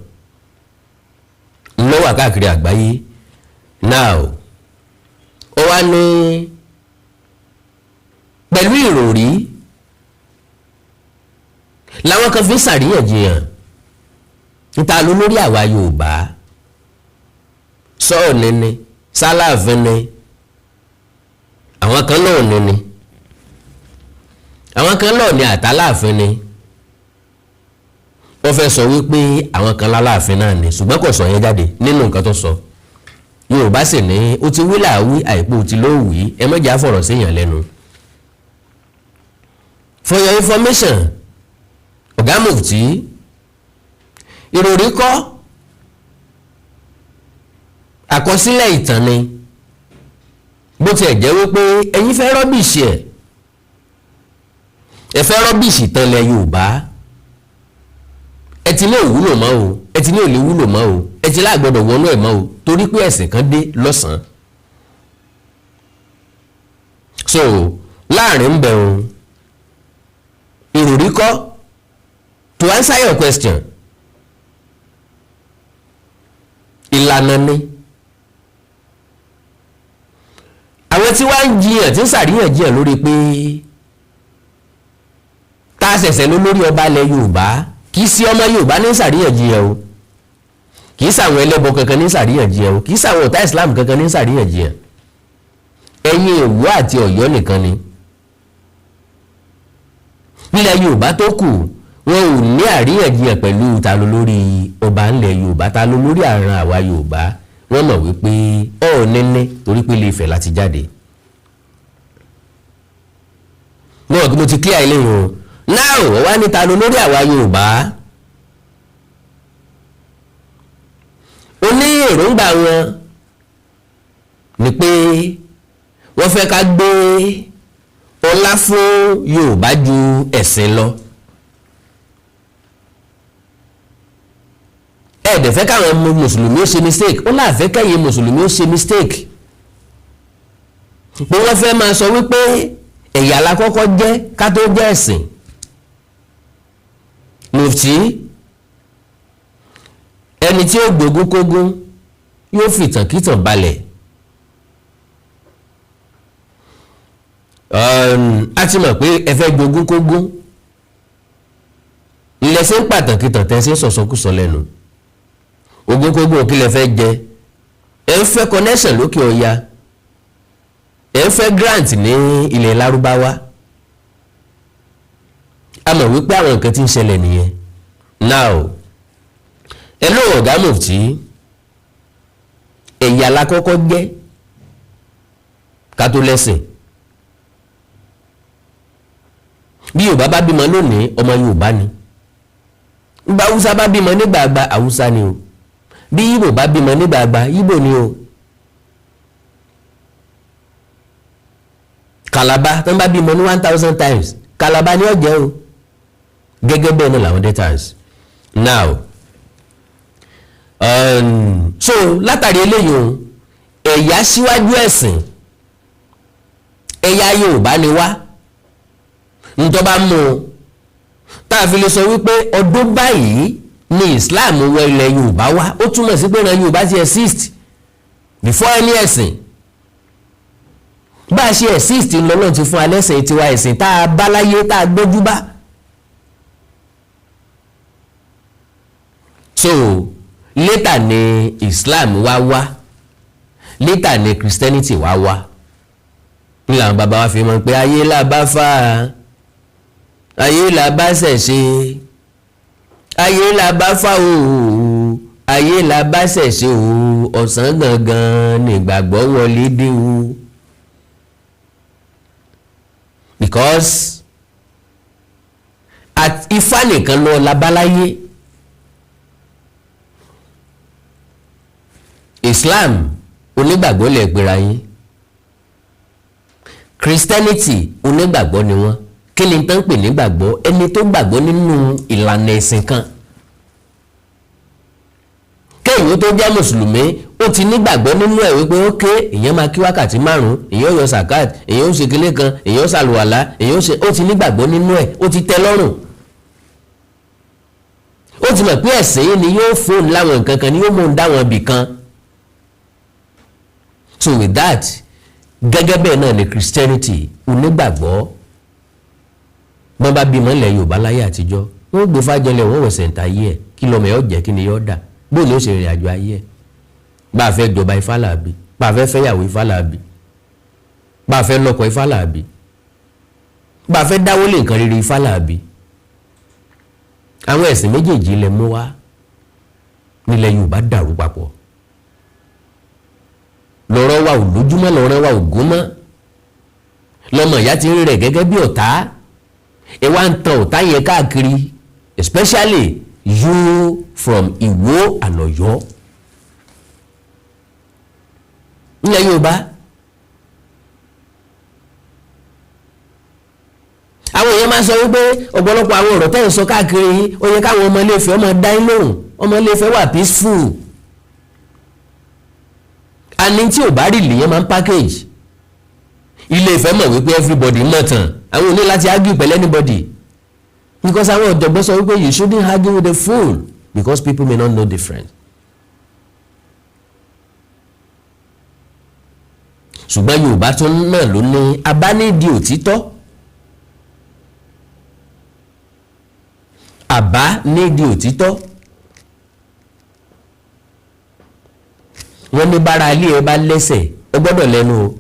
ló wà káàkiri àgbáyé. now ó wá ní pẹ̀lú ìròrí làwọn kan fi ṣàríyànjiyàn níta ló lórí àwa Yorùbá sọ́ọ̀nì ni sálàfin ni àwọn kan náà ni àwọn kan náà ni àtàláàfin ni wọ́n fẹ́ sọ wípé àwọn kan láláàfin náà ni ṣùgbọ́n kò sọ yẹn jáde nínú nǹkan tó sọ. Yorùbá sì ní ó ti wí làwí àìpé ó ti ló wí ẹ mọ́jà fọ̀rọ̀ séèyàn lẹ́nu. For your information ọ̀gá Mufti ìròrí kọ́ àkọsílẹ̀ ìtàn ni bó tiẹ̀ jẹ́ wípé ẹ̀yin fẹ́ rọ́bìṣì ẹ fẹ́ rọ́bìṣì tán lẹ Yorùbá ẹ ti ní òwúlò mọ́ o ẹ ti ní òlè wúlò mọ́ o ẹ ti láàgbọ́dọ̀ wọnú ẹ̀ mọ́ o torí pé ẹ̀sìn kan dé lọ́sàn-án. so láàrin ń bẹ̀ o ìròrí kọ́ to answer your question ìlànà ni àwọn tí wàá ń jiyàn tí ń ṣàríyànjiyàn lórí pé tá a ṣẹ̀ṣẹ̀ ló lórí ọba ilẹ̀ Yorùbá kì í sí ọmọ Yorùbá ní ṣàríyànjiyàn o kì í sàwọn ẹlẹ́bọ kankan ní ṣàríyànjiyàn o kì í sàwọn ọ̀tá Islam kankan ní ṣàríyànjiyàn ẹ̀yin Ìwó àti Ọ̀yọ́ nìkan ni nílẹ̀ Yorùbá tó kù wọn ò ní àríyànjiyàn pẹ̀lú ta ló lórí ọba ńlẹ̀ Yorùbá ta ló lórí àrùn àwa Yorùbá wọ́n mọ̀ wípé Ọọ̀nẹ́nẹ́ torí pé Ilé Ifẹ̀ láti jáde. wọ́n kí mo ti clear ilé yìí o náà wọ́n wá níta ló lórí àwa Yorùbá ó ní èròǹgbà wọn ni pé wọ́n fẹ́ ká gbé ọlá fún Yorùbá ju ẹ̀sìn lọ. ẹ̀ẹ́dẹ̀ fẹ́ káwọn mùsùlùmí ó ṣe mistake ó láàfẹ́ kẹ́yìn mùsùlùmí ó ṣe mistake pé wọ́n fẹ́ máa sọ wípé ẹ̀yà la kọ́kọ́ jẹ́ ká tó jẹ́ ẹ̀sìn. Mufti ẹni tí ó gbógun kógún yóò fi ìtànkítàn balẹ̀. A ti mọ̀ pé ẹ fẹ́ gbógun kógún ilẹ̀ ṣe ń pàtàkìtàn tẹ́ ṣe ń sọ̀sọ́kùsọ lẹ́nu ogún kógún òkè lẹ fẹ́ jẹ ẹ ń fẹ́ connection lókè ọya ẹ ń fẹ́ grant ní ilẹ̀ Lárúbáwá a mọ̀ wípé àwọn nǹkan tí ń ṣẹlẹ̀ nìyẹn. now ẹ lóò ọ̀gá Mufti ẹ̀yà la kọ́kọ́ jẹ́ ká tó lẹ́sìn. bí Yorùbá bá bímọ lónìí ọmọ Yorùbá ni bá Haúsá bá bímọ nígbàgbà Haúsá ni o, bí Ìgbò bá bímọ nígbàgbà Ìgbò ni o, Calabar tó ń bá bímọ ní 1000 times Calabar ni ó jẹ́ o, gẹ́gẹ́ bẹ́ẹ̀ náà làwọn Deltas. Now so látàrí eléyìí o, ẹ̀yà síwájú ẹ̀sìn, ẹ̀yà Yorùbá ni wá ntọ́ba mú o tá a fi lè sọ wípé ọdún báyìí ni Islam wọ ilẹ̀ Yorùbá wá, ó túmọ̀ sí pé ìran Yorùbá ti exist before any ẹ̀sìn. Bá a ṣe exist lọ́nà ti fún alẹ́sìn tiwa, ẹ̀sìn tá a bá láyé tá a gbójú bá. So later ni Islam wá later ni Christianity wá ní làwọn bàbá wa fi mọ̀ pé ayé là bá fà á, ayé là bá ṣẹ̀ṣe, ayé là bá fà o, ayé là bá ṣẹ̀ṣe o, ọ̀sán gangan nígbàgbọ́ wọlé dé o. Because at Ifá nìkan lọ labaláyé, Islam onígbàgbọ́ lè pera yín, Christianity onígbàgbọ́ ni wọ́n. Kí ni tán pè nígbàgbọ́? Ẹni tó gbàgbọ́ nínú ìlànà ẹ̀sìn kan. Kéèyàn tó jẹ́ mùsùlùmí ó ti nígbàgbọ́ nínú ẹ̀ wípé ókè èèyàn máa kí wákàtí 5, èèyàn yọ sàkáàt, èèyàn ó ṣe kílé kan, èèyàn ó ṣàlùwàlá, èèyàn ó ṣe, ó ti nígbàgbọ́ nínú ẹ̀, ó ti tẹ́ lọ́rùn. Ó ti mọ̀ pé ẹ̀sìn yìí ni yóò fóun láwọn nǹkan kan, ni yóò mú un dáwọn ibì kan. So with that, gẹ́gẹ́ bẹ́ẹ̀ náà ni Christianity onígbàgbọ́. Bọ́n bá bímọ ilẹ̀ Yorùbá láyé àtijọ́, wọ́n gbé fájọlẹ̀, wọ́n wẹ̀sẹ̀ ǹta ayé ẹ̀, kí lọ́mọ ẹ̀ ó jẹ́, kí ni yóò dà, bóun ni ó ṣe rìn àjò ayé ẹ̀. Bá a fẹ́ jọba Ifá làbí, bá a fẹ́ fẹ́yàwó Ifá làbí, bá a fẹ́ lọ́kọ Ifá làbí, bá a fẹ́ dáwọ́lé nǹkan rere Ifá làbí. Àwọn ẹ̀sìn méjèèjì ilẹ̀ mú wá nílẹ̀ Yorùbá dàrú papọ̀. Lọ́rọ̀ wa ò lójúmọ́, lọ́rọ̀ wa ò gúnmọ́, lọ́mọ ìyá ti ń rẹ̀ gẹ́gẹ́ bí ọ̀tá. Ẹ wá ń tan ọ̀tá yẹn káàkiri, especially you from Ìwó and Ọ̀yọ́. Nílẹ̀ Yorùbá àwọn èèyàn máa sọ wípé ọ̀pọ̀lọpọ̀ àwọn ọ̀rọ̀ tẹ́ ń sọ káàkiri ó yẹ káwọn ọmọ Ilé Ifẹ̀ ọmọ dá yín lóhùn, ọmọ Ilé Ifẹ̀ wà peaceful. Àní tí ò bá rí lèyàn máa ń package. Ilé Ifẹ̀ mọ̀ wípé everybody mọ̀ tán, àwọn ò ní láti argue pẹ̀lú anybody, because àwọn ọ̀jọ̀gbọ́n sọ wípé you shouldn't argue with a fool because people may not know difference. Ṣùgbọ́n Yorùbá tó náà ló ní abánídìí òtítọ́, àbá nídìí òtítọ́. Wọ́n ní bára ilé ẹ bá lẹ́sẹ̀ ẹ gbọ́dọ̀ lẹ́nu o.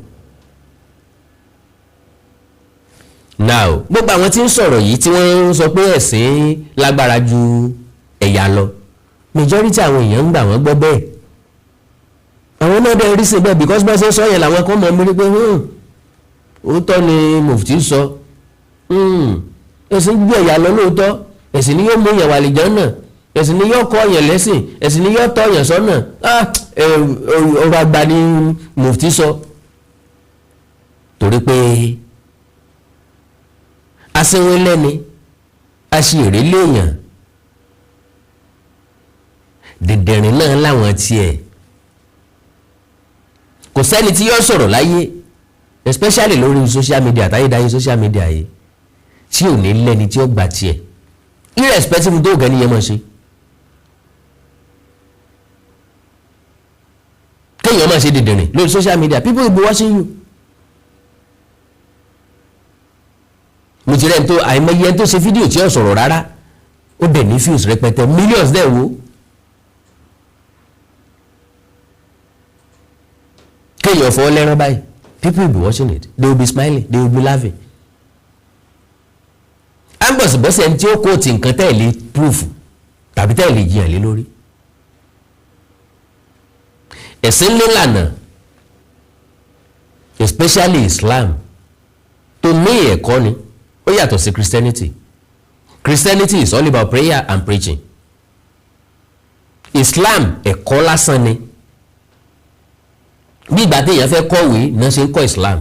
Now gbogbo àwọn tí ń sọ̀rọ̀ yìí tí wọ́n ń sọ pé ẹ̀sìn lágbára ju ẹ̀yà lọ, majority àwọn èèyàn ń gbà wọ́n gbọ́ bẹ́ẹ̀. Àwọn náà dẹ̀ rí sí bẹ́ẹ̀ because bá ṣe sọ yẹn làwọn kan mọ̀ mí rí pé òótọ́ ni Mufti sọ, ẹ̀sìn gbé ẹ̀yà lọ lóòótọ́, ẹ̀sìn ni yóò mú yẹn wà àlìjánnà, ẹ̀sìn ni yóò kọ́ yẹn lẹ́sìn, ẹ̀sìn ni yóò tọ́ yẹn sọ́nà. Ọ̀rọ̀ àgbà ni Mufti sọ, torí pé asínwé lẹ́ni aṣèré léèyàn, dìdẹ̀rìn náà láwọn tiẹ̀. Kò sẹ́ni tí yóò sọ̀rọ̀ láyé especially lórí social media, àtayédáyé social media yìí, tí ò ní lẹ́ni tí ó gbà tiẹ̀ irrespective tó gẹ́ níyẹn mọ̀ ṣe. Kéèyàn máa ṣe dìdìrìn lórí social media, people will be watching you. Mo ti rẹ̀ ń tó àìmọye ẹni tó ṣe fídíò tí ó sọ̀rọ̀ rárá, ó dẹ̀ ní views rẹpẹtẹ, millions dẹ̀ wo. Kéèyàn fọ́ lẹ́rán báyìí, people will be watching it, they will be smiling, they will be laughing. Ambọ̀sibọ́sẹ̀ ẹni tí ó kóòtì nǹkan tẹ́ẹ̀lé proof tàbí tẹ́ẹ̀lé jiyàn lé lórí. Ẹ̀sìn nílànà especially Islam tó ní ẹ̀kọ́ ni ó yàtọ̀ sí Christianity. Christianity is all about prayer and preaching. Islam ẹ̀kọ́ lásán ni bí ìgbà téèyàn fẹ́ kọ̀wé náà ṣe ń kọ́ Islam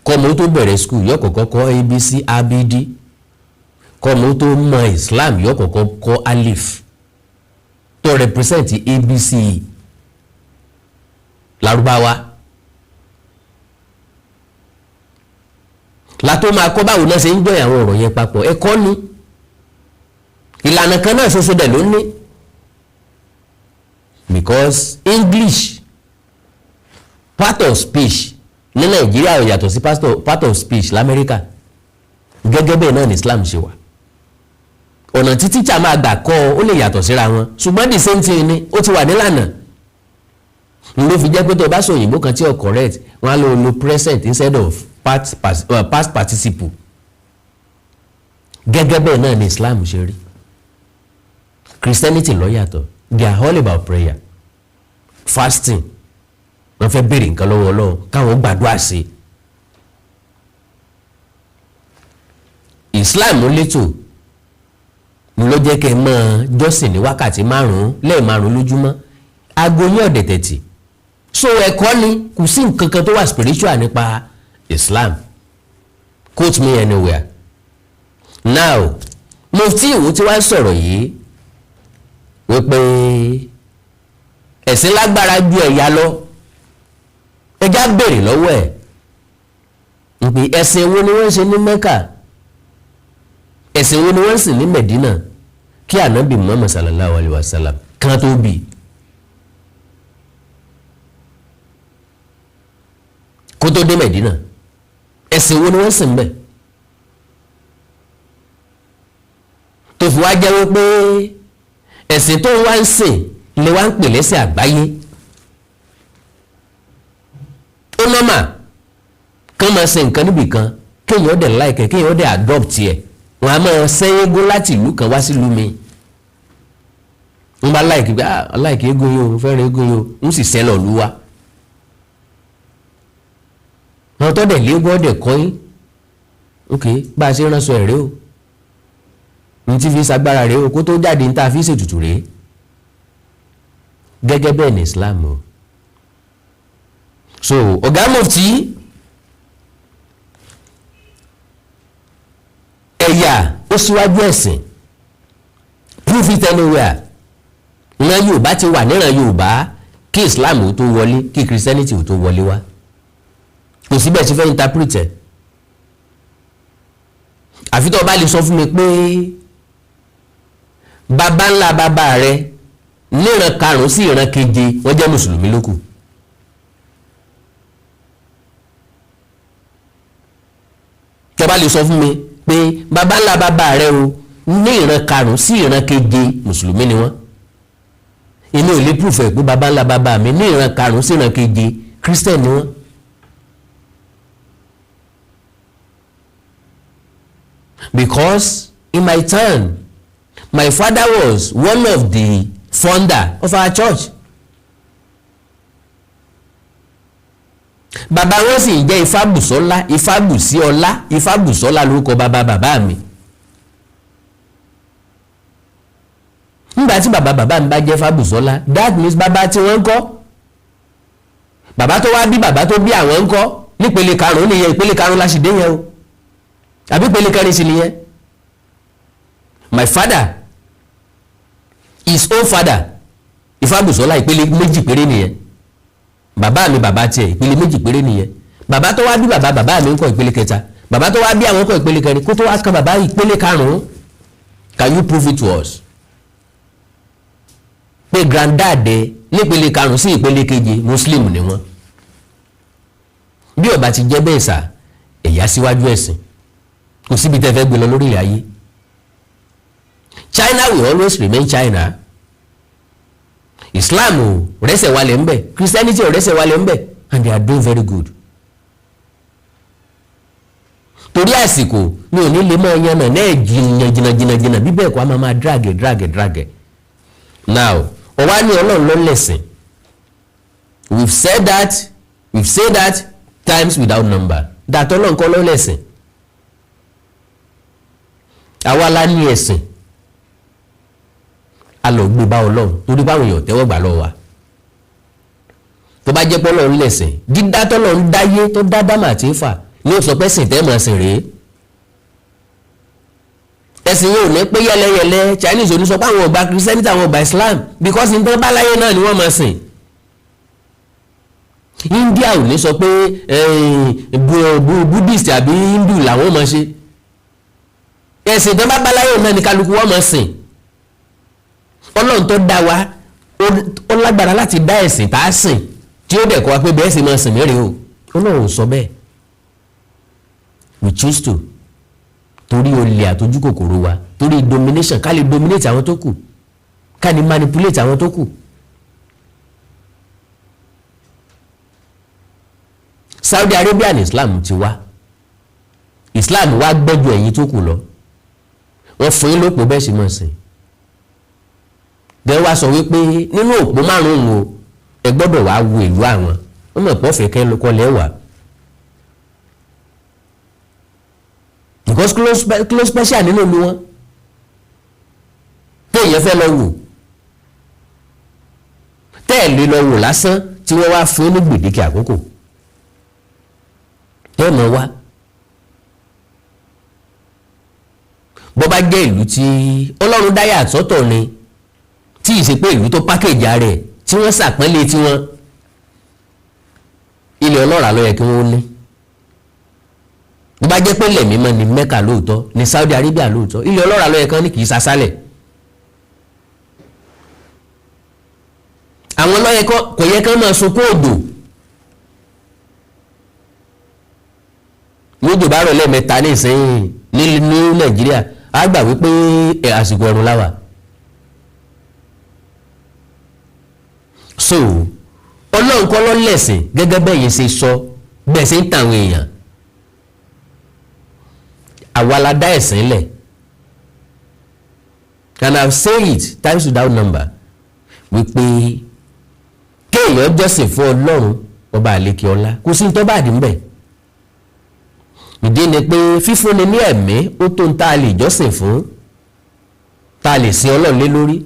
kọ́mọ tó bẹ̀rẹ̀ school yóò kọ́kọ́ kọ́ ABC ABD kọ́mọ tó mọ Islam yóò kọ́kọ́ kọ́ alif tó represent ABC Lárúbáwá látó máa kọ́ báwo náà ṣe ń jọyìn àwọn ọ̀rọ̀ yẹn papọ̀ ẹ̀kọ́ ni ìlànà kan náà ṣoṣo dẹ̀ ló ní because English part of speech ní Nàìjíríà ò yàtọ̀ sí part of speech l'Amẹ́ríkà gẹ́gẹ́ bẹ́ẹ̀ náà ní Islam ṣe wà ọ̀nà tí tíṣà máa gbà kọ́ ó lè yàtọ̀ síra wọn ṣùgbọ́n the same thing ni ó ti wà nílànà ló fi jẹ́ pé tó bá sọ òyìnbó kan tí ó correct wọ́n á lo present instead of past participle gẹ́gẹ́ bẹ́ẹ̀ náà ní Islam ṣe rí Christianity ló yàtọ̀ they are all about prayer fasting wọ́n fẹ́ béèrè nǹkan lọ́wọ́ Ọlọ́run káwọn gbàdúrà sí Islam létò ló jẹ́ kẹ́ mọ́ jọ́sìn ní wákàtí 5 lẹ́ẹ̀márùn lójúmọ́ aago yín ọ̀dẹ̀tẹ̀tì so ẹ̀kọ́ ni kò sí nǹkan kan tó wà spiritual nípa Islam quote me anywhere now Mufti ìwò tí wàá sọ̀rọ̀ yìí wípé ẹ̀sìn lágbára ju ẹ̀yà lọ ẹjá béèrè lọ́wọ́ ẹ̀ wípé ẹ̀sìn wo ni wọ́n ṣe ní Mẹ́kà ẹ̀sìn wo ni wọ́n sì ní Mẹ̀dínà kí ànábì Muhammad sallallahu alayhi wa sallam kan tó bí kó tó dé Mẹ̀dínà ẹ̀sìn wo ni wọ́n sì ń bẹ̀ tó fi wá jẹ́ wípé ẹ̀sìn tó wá ń sìn lè wá ń pè lẹ́sìn àgbáyé ó nọ́mà kán máa ṣe nǹkan níbì kan kéèyàn dẹ̀ láìkẹ́ kéèyàn dẹ̀ adopt ẹ̀ wọ́n á máa sẹ́yẹ́gó láti ìlú kan wá sí ìlú mi wọ́n bá láìkí pé láìkí eégún yóò fẹ́ràn eégún yóò ń sì sẹ́lọ̀ lú wa àwọn tó dẹ̀ léégún ọ̀dẹ̀ kọ́yìn ok bá a ṣe ránṣọ ẹ̀rẹ́ o ní tí fi ṣagbára rèé o kó tó jáde ní ta fi ṣètùtù rèé gẹ́gẹ́ bẹ́ẹ̀ ní Islam o so ọ̀gá Mufti ẹ̀yà ó síwájú ẹ̀sìn prove it anywhere ìran Yorùbá ti wà níran Yorùbá kí Islam ó tó wọlé kí Christianity ó tó wọlé wá kò síbẹ̀ tí fẹ́ interpret ẹ̀ àfi tó bá lè sọ fún mi pé bàbá ńlá bàbá rẹ níran karùn-ún sí ìran keje wọ́n jẹ́ mùsùlùmí lókù tó bá lè sọ fún mi pé bàbá ńlá bàbá rẹ o ní ìran karùn-ún sí ìran keje mùsùlùmí ni wọ́n inú ò lè proof ẹ̀ pé bàbá ńlá bàbá mi ní ìran karùn-ún sí ìran keje Christian ni wọ́n because in my time my father was one of the founder of our church bàbá wọn sì jẹ́ Ifábùsọ́lá Ifábùsíọlá Ifábùsọ́lá lórúkọ bàbá mi nígbà tí bàbá mi bá jẹ́ Ifábùsọ́lá that means bàbá tí wọ́n ń kọ́ bàbá tó wá bí bàbá tó bí àwọn ń kọ́ nípele karùn-ún nìyẹn ìpele karùn-ún láti dé yẹn o àbí ìpele kẹrin sí nìyẹn my father his own father Ifábùsọ́lá ìpele méjì péré nìyẹn bàbá mi bàbá tiẹ̀ ìpele méjì péré nìyẹn bàbá tó wá bí bàbá mi ń kọ́ ìpele kẹta bàbá tó wá bí àwọn ń kọ́ ìpele kẹrin kó tó wá kan bàbá ìpele karùn-ún can you prove it to us pé granddad nípele karùn-ún sí ìpele keje muslim ni wọ́n bí ó bá ti jẹ́ bẹ́ẹ̀ sà ẹ̀yà síwájú ẹ̀sìn kò síbi tẹ́ fẹ́ gbé lọ lórí ilẹ̀ ayé China will always remain China Islam ò rẹ́sẹ̀ wálẹ̀ ń bẹ̀ Christianity ò rẹ́sẹ̀ wálẹ̀ ń bẹ̀ and they are doing very good torí àsìkò mi ò ní lè mọ ẹyàn náà jìnnà bí bẹ́ẹ̀ kọ́ a máa drag now ọwá ní Ọlọ́run ló lẹ̀sìn we've said that times without number that Ọlọ́run kọ́ ló lẹ̀sìn àwa la ní ẹ̀sìn a lọ gbé bá Ọlọ́run torí báwọn èèyàn tẹ́wọ́ gbà lọ́wọ́ wa. tó bá jẹ́ pé Ọlọ́run lẹ̀sìn dídá tọ́lọ́run dáyé tó dá dámà àti Éfà ni ó sọ pé sìn tẹ́ mọ̀ sìn rèé. ẹ̀sìn yóò ní pé yẹlẹyẹlẹ Chinese oní sọ pé àwọn ọgbà Christianity àwọn ọgbà Islam because ní tó bá láyé náà ni wọ́n mọ̀ sìn. India ò ní sọ pé Buddhist àbí Hindu làwọn mọ̀ ṣe. ẹ̀sìn tó bá láyé náà ni kálukú wọ́n mọ̀ sìn. Ọlọ́run tó dá wa ó lágbára láti dá ẹ̀sìn tá a sìn tí ó dẹ̀ kọ́ wa pé bẹ́ẹ̀ sì máa sìn mẹ́rin o. Ọlọ́run sọ bẹ́ẹ̀. We choose to torí olè àtọ́jú kòkòrò wa torí domination ká lè dominate àwọn tó kù ká lè manipulate àwọn tó kù. Saudi Arabia ní Islam ti wá Islam wá gbẹ́jọ ẹ̀yìn tó kù lọ wọ́n fún yín lópò bẹ́ẹ̀ sì mọ̀ sí bẹ́ẹ̀ wá sọ wípé nínú òpó márùn-ún o ẹ gbọ́dọ̀ wá wo ìlú àwọn wọ́n mọ̀ pọ̀ fẹ́ kọ́lẹ̀ wà because close special nínú ìlú wọn téèyàn fẹ́ lọ wò tẹ́ẹ̀lì lọ wò lásán tí wọ́n wá fún ní gbèdéke àkókò tẹ́ẹ̀mọ̀ wá bó bá jẹ́ ìlú tí Ọlọ́run dáyà àtọ́tọ̀ ni tí ì ṣe pé ìlú tó pákéjì rẹ̀ tí wọ́n ṣàpẹ́lẹ̀ tí wọ́n ilẹ̀ ọlọ́ràá ló yẹ kí wọ́n ní bó bá jẹ́ pé ilẹ̀ mímọ́ ni Mẹ́kà lóòótọ́ ní Saudi Arabia lóòótọ́ ilẹ̀ ọlọ́ràá ló yẹ kán ní kì í sasálẹ̀ àwọn lọ́yẹ kò yẹ kán máa sunkún òdò ní òjò bá rọ̀ lẹ́ẹ̀mẹ́ta ní ìsẹ́yìn ní Nàìjíríà á gbà wípé àsìkò ẹ̀rùn láwà. So Ọlọ́run kọ́ ló lẹ̀sìn gẹ́gẹ́ bẹ́ẹ̀ yẹn ṣe sọ bẹ́ẹ̀ ṣe ń tàwọn èèyàn àwa la dá ẹ̀sìn lẹ̀ and I have said it times without number wípé kéèyàn jọ́sìn fún Ọlọ́run ọba àlekè ọlá kò sí tó bá dì ń bẹ̀ ìdí ni pé fífúnni ní ẹ̀mí ó tó ń tá a lè jọ́sìn fún tá a lè sin Ọlọ́run lé lórí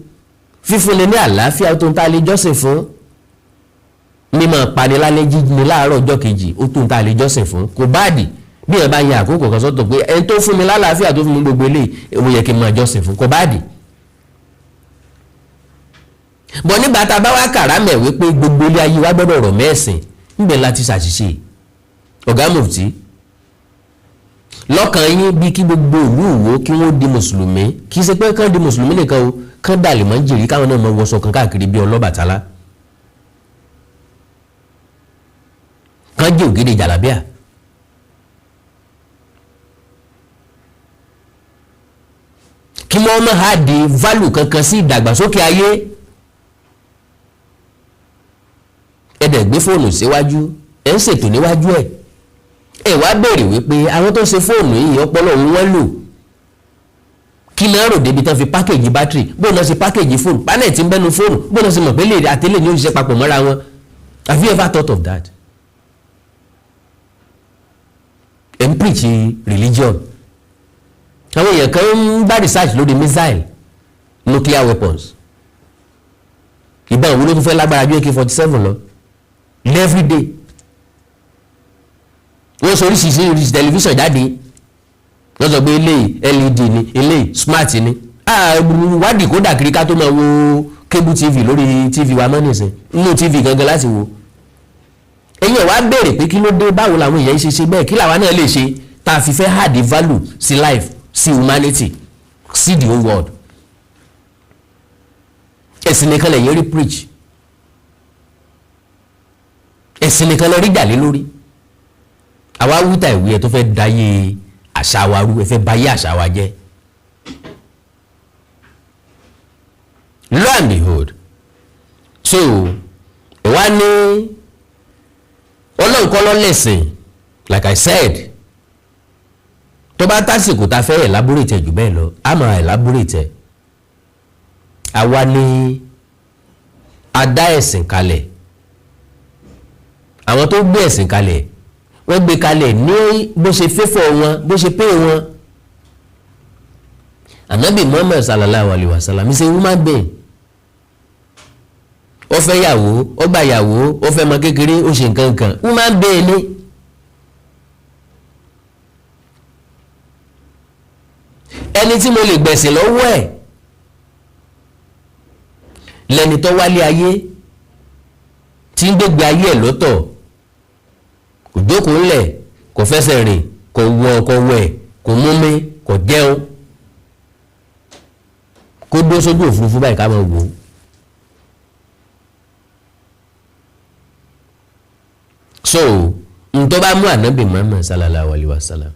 fífúnni ní àlàáfíà ó tó ń tá a lè jọ́sìn fún mímọ̀ panilálẹ́ jíjí láàárọ̀ ọjọ́ kejì ó tó ń tá a lè jọ́sìn fún kò báàdì bí ẹ bá yan àkókò kan sọ́tọ̀ pé ẹni tó fún mi lálàáfíà tó fún mi gbogbo eléyìí èwo yẹ kí n máa jọ́sìn fún kò báàdì. bọ̀ nígbà tá a bá wá kàrámẹ̀ wípé gbogbo ilé ayé wa gbọ́dọ̀ rọ̀ mẹ́sìn níbẹ̀ láti ṣàṣìṣe ọ̀gá Mufti lọ́kàn yín bí kí gbogbo ìlú Ìwó kí wọ́n di mùsùlùmí kì í ṣe pé kán di mùsùlùmí nìkan o kán dàlè mọ́ jìrì káwọn náà mọ wọṣọ kan káàkiri bí Ọlọ́bàtálá kán jẹ́ ògidì jàlábíà kí wọ́n máa ha di válù kankan sí ìdàgbàsókè ayé ẹ̀dẹ̀ gbé fóònù síwájú ẹ̀ ń ṣètò níwájú ẹ̀ wá béèrè wípé àwọn tó ṣe fóònù yìí ọpọlọ òun wọ́n lò kí náà rò débi tán fi pákéjì bátìrì bóun náà ṣe pákéjì fóònù pánẹ̀ tí ń bẹ́nu fóònù bóun náà ṣe mọ̀ pé lè àtẹ́lẹ̀ ní òṣìṣẹ́ papọ̀ mọ́ra wọn have you ever thought of that? ẹ̀ ń preach religion àwọn èèyàn kan ń bá research lórí missile nuclear weapons ìbọn òun ló tún fẹ́ lágbára ju AK-47 lọ every day wọ́n sọ oríṣiríṣi tẹlifíṣàn jáde wọ́n sọ pé eléyìí LED ni eléyìí smart ni wádìí kó dàkiri ká tó máa wo cable TV lórí TV wa mọ́nìsìn nínú TV gangan láti wo ẹ̀yin ẹ̀ wá béèrè pé kí ló dé báwo làwọn èèyàn ṣe bẹ́ẹ̀ kí làwa náà lè ṣe tá a fi fẹ́ add value sí life sí humanity sí the whole world ẹ̀sìn nìkan lè yẹn rí preach ẹ̀sìn nìkan lè rí jàlé lórí àwa wúta ìwé ẹ̀ tó fẹ́ dáyé àṣà wa rú ẹ fẹ́ báyé àṣà wa jẹ́ lo and behold so ìwá ní Ọlọ́run kọ́ ló lẹ̀sìn like I said tó bá tásìkò tá fẹ́ elaborate jù bẹ́ẹ̀ lọ a máa elaborate àwa ní adá ẹ̀sìn kalẹ̀ àwọn tó gbé ẹ̀sìn kalẹ̀ wọ́n gbé kalẹ̀ ní bó ṣe fẹ́fọ́ wọn bó ṣe pé wọn Ànábì Muhammad sallallahu alaihi wasallam is a human being ó fẹ́ yàwó ó gbà yàwó ó fẹ́ mọ kékeré ó ṣe nǹkan kan wọ́n máa ń bẹ́ẹ̀ ni. ẹni tí mo lè gbẹ̀sìn lọ́wọ́ ẹ̀ lẹ́ni tó wálé ayé tí ń gbégbé ayé ẹ̀ lọ́tọ̀ kò jókòó ńlẹ̀ kò fẹsẹ̀ rìn kò wẹ̀ kò múmi kò jẹun kó dó sójú òfurufú báyìí ká máa wò ó. so ntọ́ bá mú ànábì Muhammad sallallahu alayhi wa sallam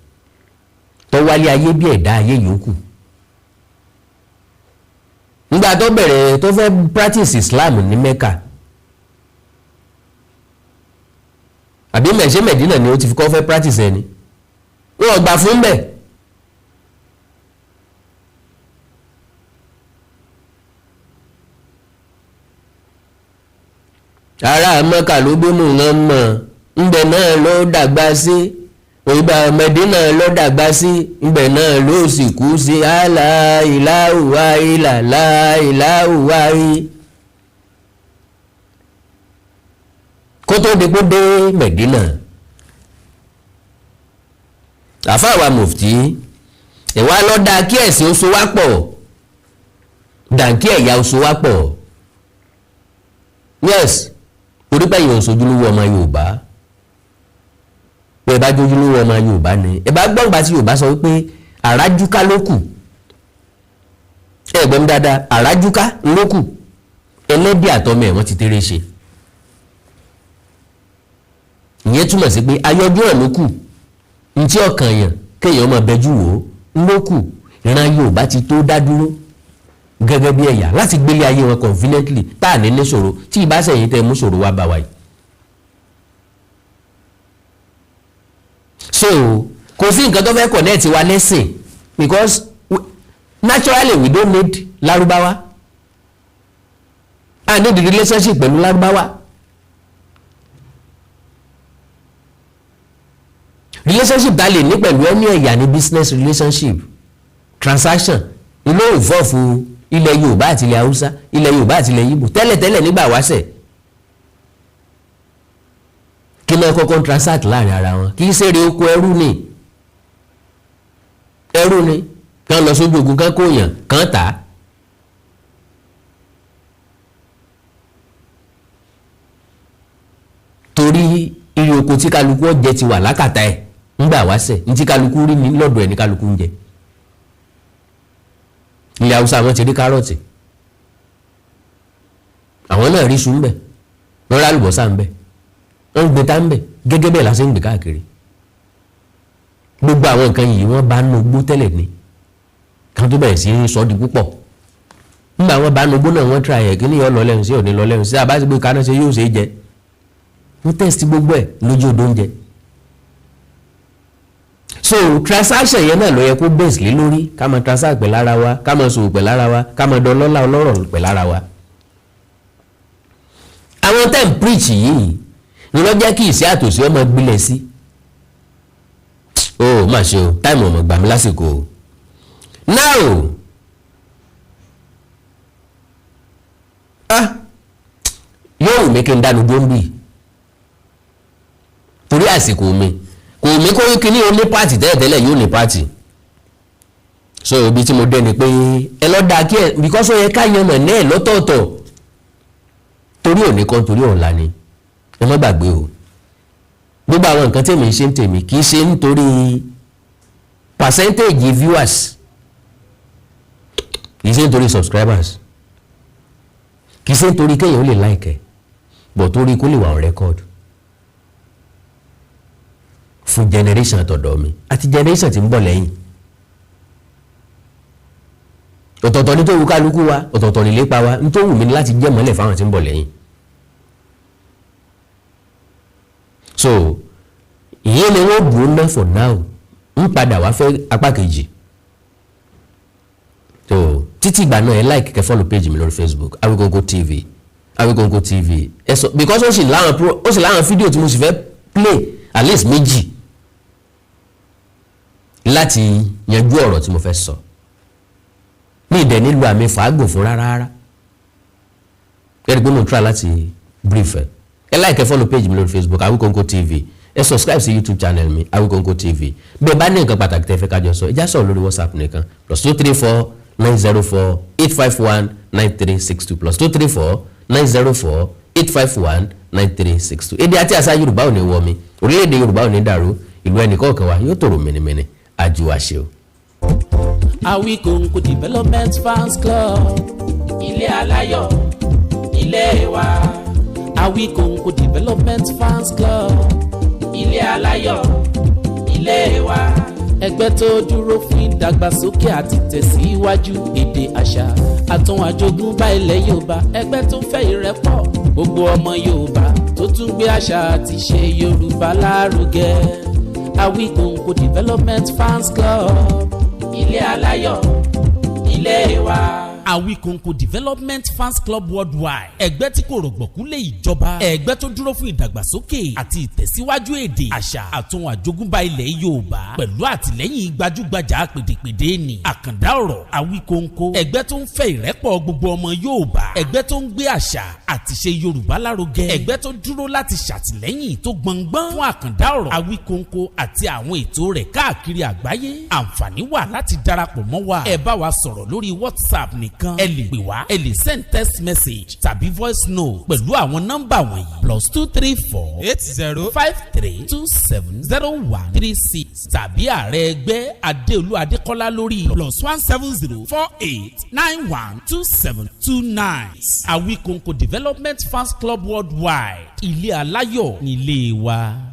tó wálé ayé bí ẹ̀dá ayé yòókù nígbà tó bẹ̀rẹ̀ tó fẹ́ practice Islam ní Mecca àbí mẹ̀ṣẹ́ Medina ni ó ti fi kọ́ fẹ́ practice ẹni wọ́n gbà fún bẹ́ẹ̀. ará Mẹ́kà ló bí Muhammad ńbẹ náà ló dàgbà sí òyìnbá Mẹ́dínà ló dàgbà sí ńbẹ náà ló sì kú sí àlà ìlàhùwà ìlàlà ìlàhùwà ì. kó tó di kó dé Mẹ́dínà àfáàwà Mufti ìwà lọ́dà kí ẹ̀sìn oṣù wá pọ̀ dànkí ẹ̀yà oṣù wá pọ̀ yes torí pé yóò sojúlówó ọmọ Yorùbá pé ẹ bá jójúlówó ọmọ Yorùbá ni ẹ bá gbọ́ngbà tí Yorùbá sọ wípé àrájúká ló kù ẹ gbọ́n dáadáa àrájúká ló kù ẹlẹ́dẹ̀ àtọmọ ẹ̀ wọ́n ti tẹ́rẹ̀ ṣe ìyẹn túmọ̀ sí pé ayọ́jú ẹ̀ ló kù ntí ọkàn yàn kéèyàn máa bẹjú wò ó ló kù ìran Yorùbá ti tó dá dúró gẹ́gẹ́ bí ẹ̀yà láti gbélé ayé wọn conveniently tá à ní ní ṣòro tí ìbáṣẹ̀ yìí tẹ́ mú ṣòro wá bá wa yìí. so kò sí nǹkan tó fẹ́ connect wa lẹ́sìn because naturally we don't need Lárúbáwá I need the relationship pẹ̀lú Lárúbáwá. relationship tá a lè ní pẹ̀lú ẹni ẹ̀yà ní business relationship transaction ilé ìfọ́fù ilẹ̀ Yorùbá àti ilẹ̀ Haúsá ilẹ̀ Yorùbá àti ilẹ̀ Ìgbò tẹ́lẹ̀tẹ́lẹ̀ nígbà wáṣẹ̀ kí náà kọ́kọ́ transact láàrin ara wọn kì í ṣeré oko ẹrú ni kàn lọ sójú ogun kàn kóyàn kàn tà á. torí irè oko tí kálukú ọ̀jẹ̀ ti wà lákàtà ẹ̀ ńgbà wáṣẹ̀ ní tí kálukú rí ní lọ́dọ̀ ẹ̀ ní kálukú ń jẹ. ilẹ̀ Haúsá wọn ti rí kárọ̀tì àwọn náà rí iṣu ńbẹ wọn rá àlùbọ́sà ńbẹ wọn ń gbé tá ńbẹ gẹ́gẹ́ bẹ́ẹ̀ la ṣe ń gbé káàkiri gbogbo àwọn nǹkan yìí wọ́n bá nù gbó tẹ́lẹ̀ ni kan tó bẹ̀rẹ̀ sí í sọ di púpọ̀ nígbà wọn bá nù gbó náà wọ́n tra ẹ̀ kí ni yọ lọ lẹ́nu sí òní lọ lẹ́nu sí àbá ti gbé kaná ṣe yóò ṣe é jẹ wọ́n test gbogbo ẹ̀ lójú odò oúnjẹ. so transaction yẹn náà ló yẹ kó base lé lórí ká máa transact pẹ̀lú ara wa ká máa ṣòwò pẹ̀lú ara wa ká máa dọlọ́lá ọlọ́rọ̀ pẹ̀lú ara wa. àwọn tẹ́ ń preach yìí ni wọ́n jẹ́ kí ìṣẹ́ àtòsí ọmọ gbilẹ̀ sí. ó mà ṣe o táìmù ọmọ gbà mí lásìkò o. now yóò wù mí kí n dánu gbóǹbì torí àsìkò mi kò mí kó kíní o ní pàtì tẹ́lẹ̀tẹ́lẹ̀ yóò ní pàtì. so ibi tí mo dé ni pé ẹ lọ́ da kí ẹ because ó yẹ ká yan mọ̀ náà lọ́tọ̀ọ̀tọ̀ torí òní kan torí ọ̀la ni ẹ má gbàgbé o gbogbo àwọn nǹkan tèmi ṣe ń tèmi kì í ṣe nítorí percentage viewers kì í ṣe nítorí subscribers kì í ṣe nítorí kéèyàn ó lè like ẹ but torí kó lè wà on record fún generation àtọ̀dọ̀ mi àti generation tí ń bọ̀ lẹ́yìn ọ̀tọ̀ọ̀tọ̀ ní tó wù kálukú wa ọ̀tọ̀ọ̀tọ̀ ní lépa wa ní tó wù mí ní láti jẹ́ mọ́lẹ̀ fáwọn tí ń bọ̀ lẹ́yìn. so ìyẹn ni wọ́n dùn ná for now ń padà wá fẹ́ apá kejì so títí ìgbà náà ẹ like kẹ́ follow page mi lórí Facebook Awikonko TV Awikonko TV ẹ sọ because ó sì láwọn fídíò tí mo sì fẹ́ play at least méjì láti yanjú ọ̀rọ̀ tí mo fẹ́ sọ ní ìdẹ̀ nílùú àmì fàágùn fún rárá ẹ̀rí pé mo try láti brief ẹ like ẹ follow page mi lórí Facebook Awikonko TV, ẹ subscribe sí YouTube channel mi Awikonko TV. bẹ́ẹ̀ bá ní nǹkan pàtàkì tẹ́ fẹ́ kájọ sọ ẹ já sọ̀rọ̀ lórí WhatsApp nìkan +234 904 851 9362 +234 904 851 9362. èdè àti àṣà Yorùbá ò ní wọ mi, orílẹ̀-èdè Yorùbá ò ní dàrú, ìlú ẹnìkọ̀ọ̀kan wa yóò tòrò mẹ́nìmẹ́nì àjùwàṣe o. Awikonko Development Fans Club, ilé aláyọ̀ ilé wa. Awikonko Development Fans Club, ilé aláyọ̀ ilé wa. Ẹgbẹ́ tó dúró fún ìdàgbàsókè àti tẹ̀síwájú èdè àṣà àtún àjogúnbá ilẹ̀ Yorùbá. Ẹgbẹ́ tó fẹ́ ìrẹ́pọ̀ gbogbo ọmọ Yorùbá tó tún gbé àṣà àti ṣe Yorùbá lárugẹ. Awikonko Development Fans Club, ilé aláyọ̀ ilé wa. Awikonko Development Fans Club Worldwide, ẹgbẹ́ tí kò rọ̀gbọ̀kú lé ìjọba, ẹgbẹ́ tó dúró fún ìdàgbàsókè àti ìtẹ̀síwájú èdè àṣà àtún àjogúnbá ilẹ̀ Yorùbá pẹ̀lú àtìlẹ́yìn gbajúgbajà pèdèpèdè ní àkàndá ọ̀rọ̀ Awikonko, ẹgbẹ́ tó ń fẹ́ ìrẹ́pọ̀ gbogbo ọmọ Yorùbá, ẹgbẹ́ tó ń gbé àṣà àti ṣe Yorùbá lárugẹ, ẹgbẹ́ tó dúró láti ṣàtìlẹ́yìn tó gbọngbọ́n fún àkàndá ọ̀rọ̀ Awikonko àti àwọn ètò rẹ̀ káàkiri àgbáyé. Àǹfààní wà láti darapọ̀ mọ́ wa, ẹ bá wa sọ̀rọ̀ lórí WhatsApp nìkan, ẹ lè pè wá, ẹ lè send text message tàbí voice note pẹ̀lú àwọn nọ́mbà wọ̀nyí +234 80 53 27 0136 tàbí ààrẹ ẹgbẹ́ Adéolú Adékọ́lá lórí +170 48 91 27 29. Awikonko Development Fans Club Worldwide, ilé aláyọ̀ nílé wa.